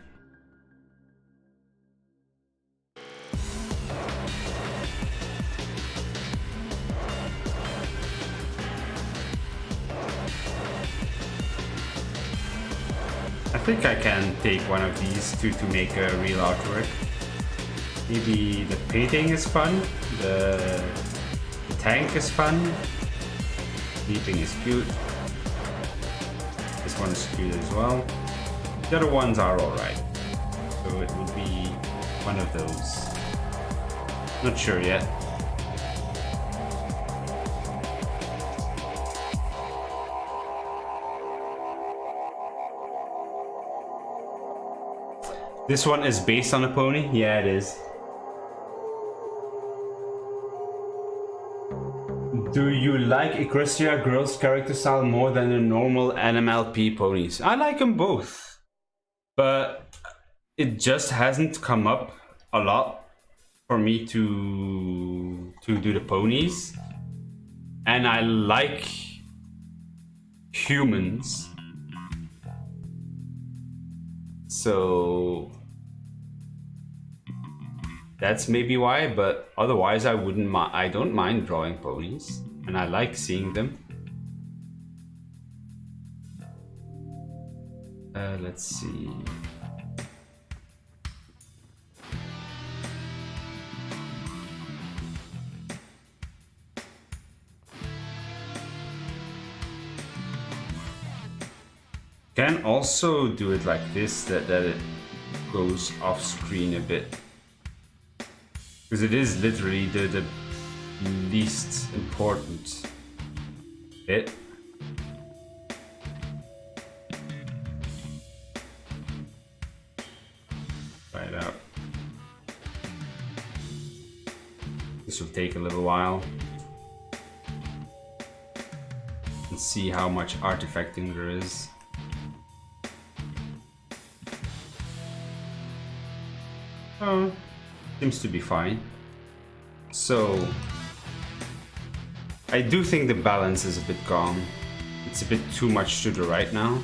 I think I can take one of these to make a real artwork. Maybe the painting is fun, the tank is fun, sleeping is cute, this one is cute as well. The other ones are alright, so it will be one of those. Not sure yet. This one is based on a pony? Yeah, it is. Do you like Equestria Girls' character style more than the normal NMLP ponies? I like them both, but it just hasn't come up a lot for me to do the ponies, and I like humans, so that's maybe why. But otherwise, I wouldn't. I don't mind drawing ponies, and I like seeing them. Let's see. Can also do it like this, that it goes off screen a bit, because it is literally the least important bit. Try it out. This will take a little while. And see how much artifacting there is. Oh, seems to be fine. So, I do think the balance is a bit gone. It's a bit too much to the right now.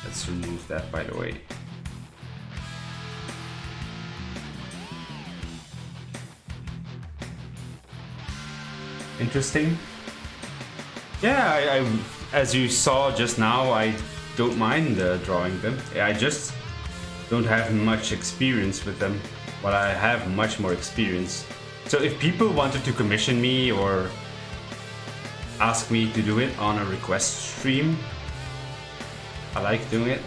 Let's remove that, by the way. Interesting. Yeah, I as you saw just now, I don't mind drawing them. I just don't have much experience with them, but I have much more experience. So if people wanted to commission me or ask me to do it on a request stream, I like doing it.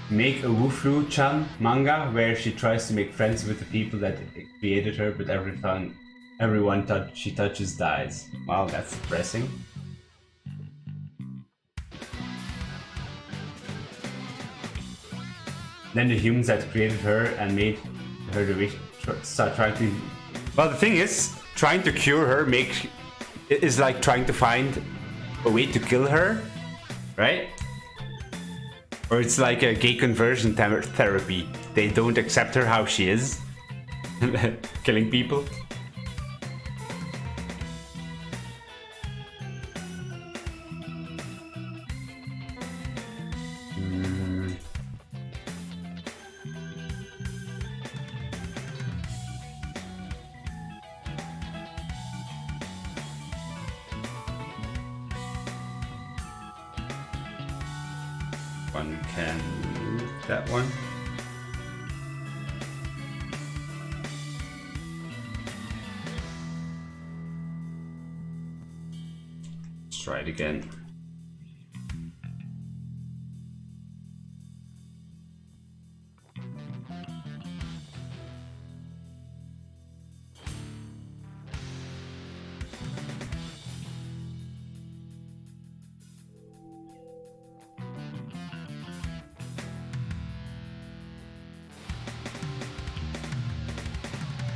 Make a Wufru-chan manga where she tries to make friends with the people that created her, but everyone she touches dies. Wow, that's depressing. Then the humans that created her and made her the witch start trying to... Well, the thing is, trying to cure her is like trying to find a way to kill her, right? Or it's like a gay conversion therapy. They don't accept her how she is. Killing people. One can move that one. Let's try it again.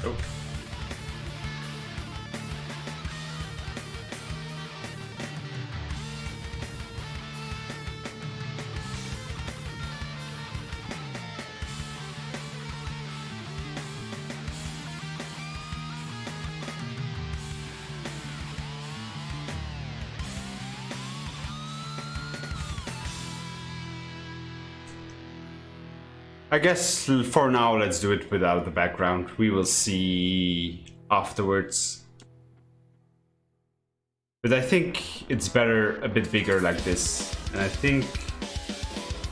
Oh. I guess for now, let's do it without the background. We will see afterwards. But I think it's better a bit bigger like this. And I think,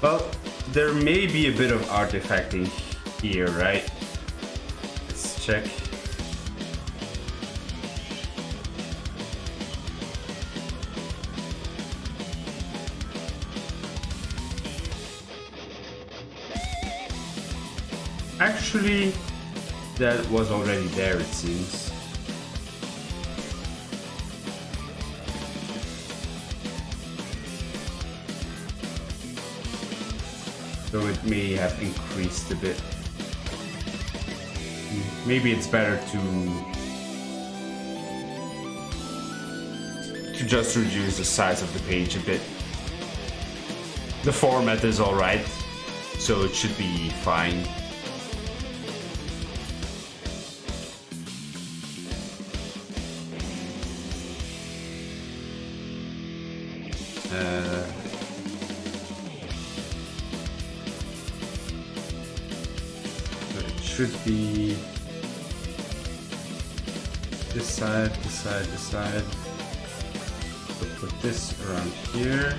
well, there may be a bit of artifacting here, right? Let's check. Actually, that was already there, it seems. So it may have increased a bit. Maybe it's better to just reduce the size of the page a bit. The format is alright, so it should be fine. Should be this side, this side, this side. So put this around here.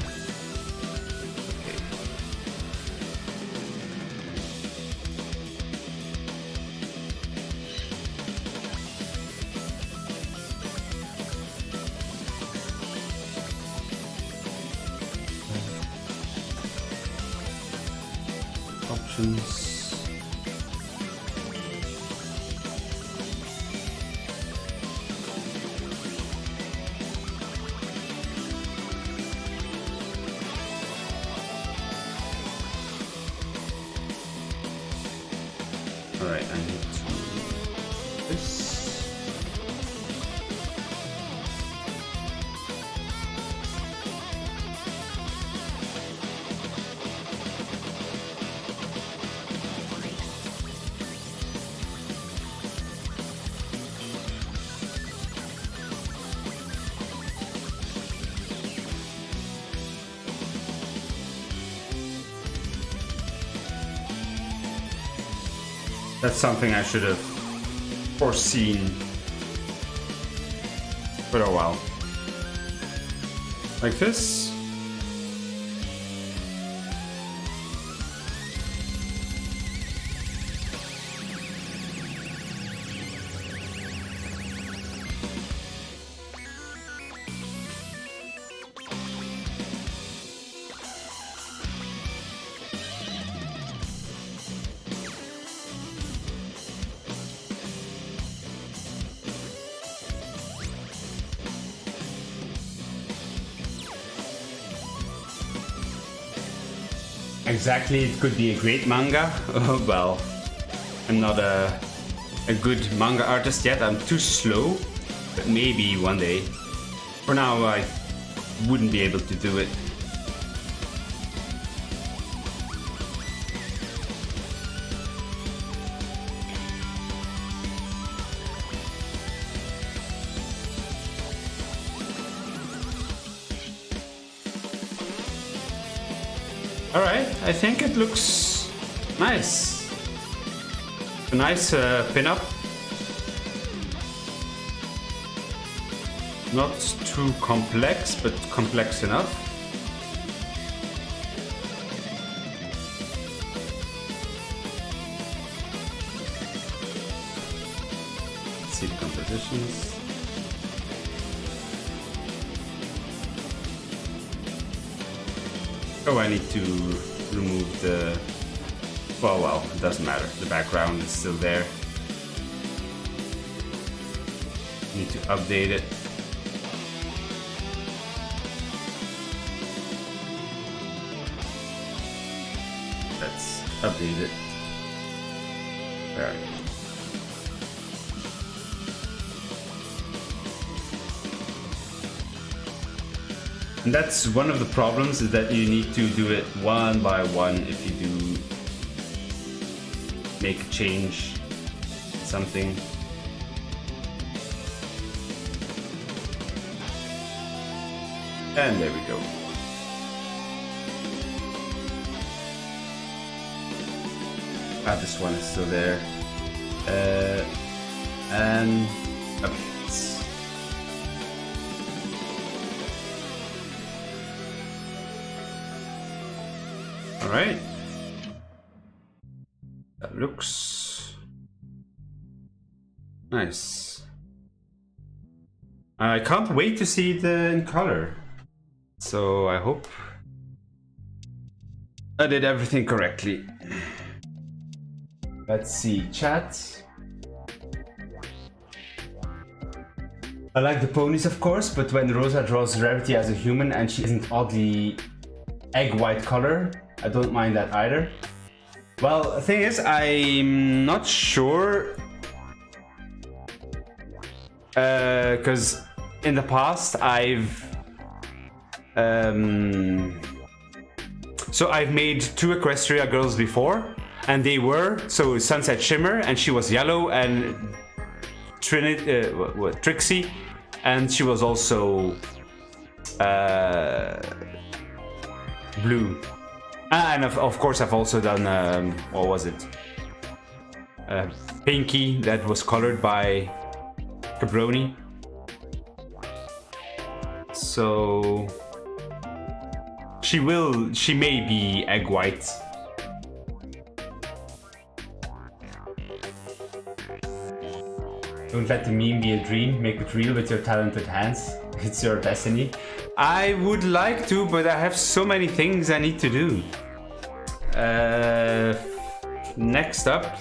Okay. Options. Alright, I need to do this. That's something I should have foreseen. But oh well. Like this. Exactly, it could be a great manga. Oh, well, I'm not a good manga artist yet. I'm too slow, but maybe one day. For now, I wouldn't be able to do it. Alright, I think it looks nice. A nice pin-up. Not too complex, but complex enough. Let's see the compositions. Oh, I need to remove the... Well, it doesn't matter. The background is still there. Need to update it. Let's update it. There. And that's one of the problems, is that you need to do it one by one if you do make a change, something. And there we go. Ah, this one is still there. And a bit. All right. That looks nice. I can't wait to see it in color. So I hope I did everything correctly. Let's see, chat. I like the ponies, of course, but when Rosa draws Rarity as a human and she isn't oddly egg white color, I don't mind that either. Well, the thing is, I'm not sure, because in the past I've made 2 Equestria girls before, and they were Sunset Shimmer, and she was yellow, and Trixie, and she was also blue. And of course I've also done what was it? Pinky, that was colored by Cabroni. So she may be egg white. Don't let the meme be a dream, make it real with your talented hands. It's your destiny. I would like to, but I have so many things I need to do. Next up,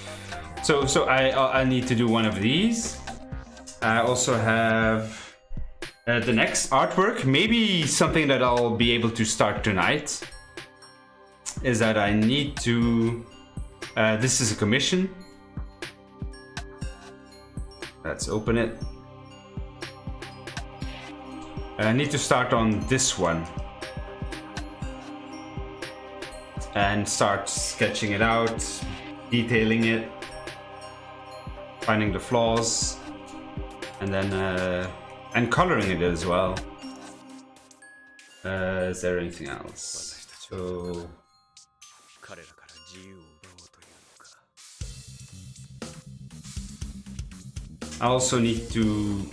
so I need to do one of these. I also have the next artwork, maybe something that I'll be able to start tonight, is that I need to, this is a commission. Let's open it. I need to start on this one and start sketching it out, detailing it, finding the flaws, and then and coloring it as well. Is there anything else? So I also need to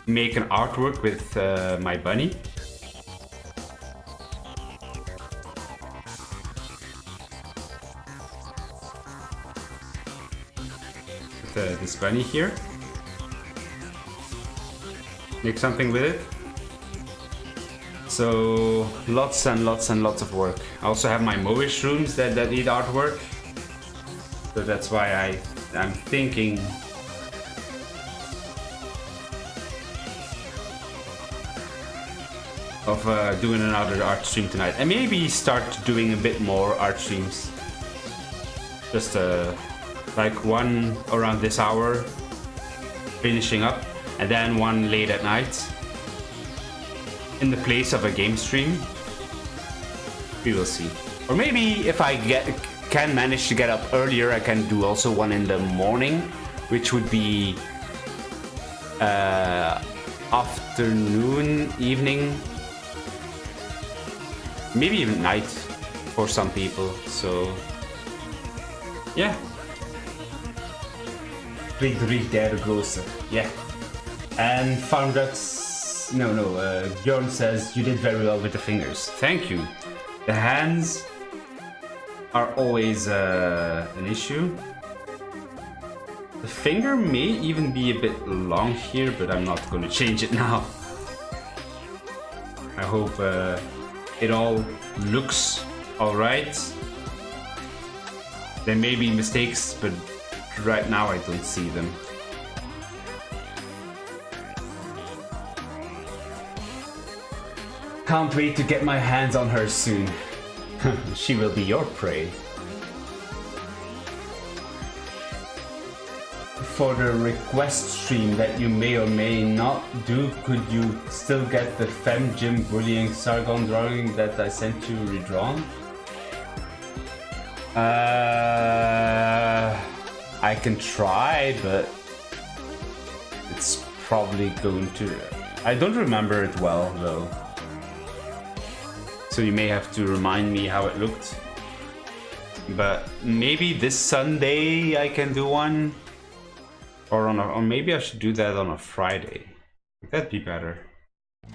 make an artwork with my bunny. With this bunny here. Make something with it. So lots and lots and lots of work. I also have my Moish rooms that need artwork. So that's why I'm thinking of doing another art stream tonight, and maybe start doing a bit more art streams. Just like one around this hour, finishing up, and then one late at night in the place of a game stream. We will see. Or maybe if I can manage to get up earlier, I can do also one in the morning, which would be afternoon, evening, maybe even night for some people. So yeah. Lingerie there, the grocer. Yeah. And Farm Ducks, Bjorn says you did very well with the fingers. Thank you. The hands are always an issue. The finger may even be a bit long here, but I'm not going to change it now. I hope it all looks alright. There may be mistakes, but right now I don't see them. Can't wait to get my hands on her soon. She will be your prey. For the request stream that you may or may not do, could you still get the Fem Gym bullying Sargon drawing that I sent you redrawn? I can try, but it's probably going to... I don't remember it well though. So you may have to remind me how it looked. but maybe this Sunday I can do one, or maybe I should do that on a Friday. That'd be better.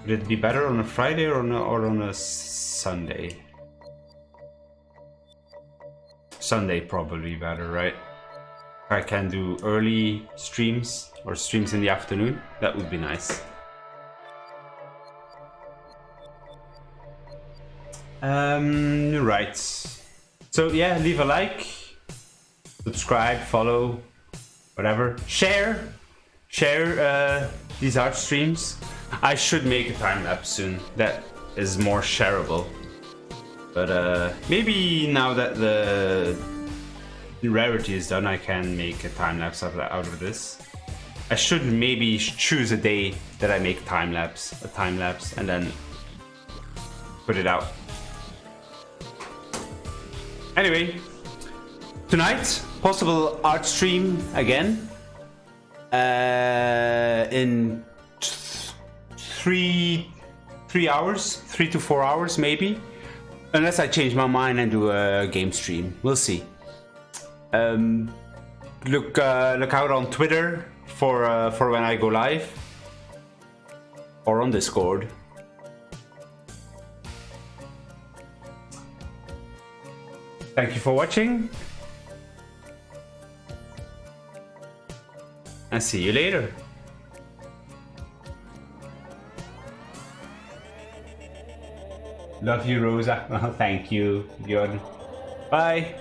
Would it be better on a Friday or on a Sunday? Sunday probably better, right? If I can do early streams or streams in the afternoon, that would be nice. Right. So yeah, leave a like, subscribe, follow, whatever. Share these art streams. I should make a time lapse soon that is more shareable. But maybe now that the Rarity is done, I can make a time lapse out of this. I should maybe choose a day that I make a time lapse, and then put it out. Anyway, tonight, possible art stream again. In 3 hours, 3 to 4 hours maybe. Unless I change my mind and do a game stream. We'll see. Look out on Twitter for when I go live. Or on Discord. Thank you for watching. And see you later. Love you, Rosa. Thank you, Bjorn. Bye.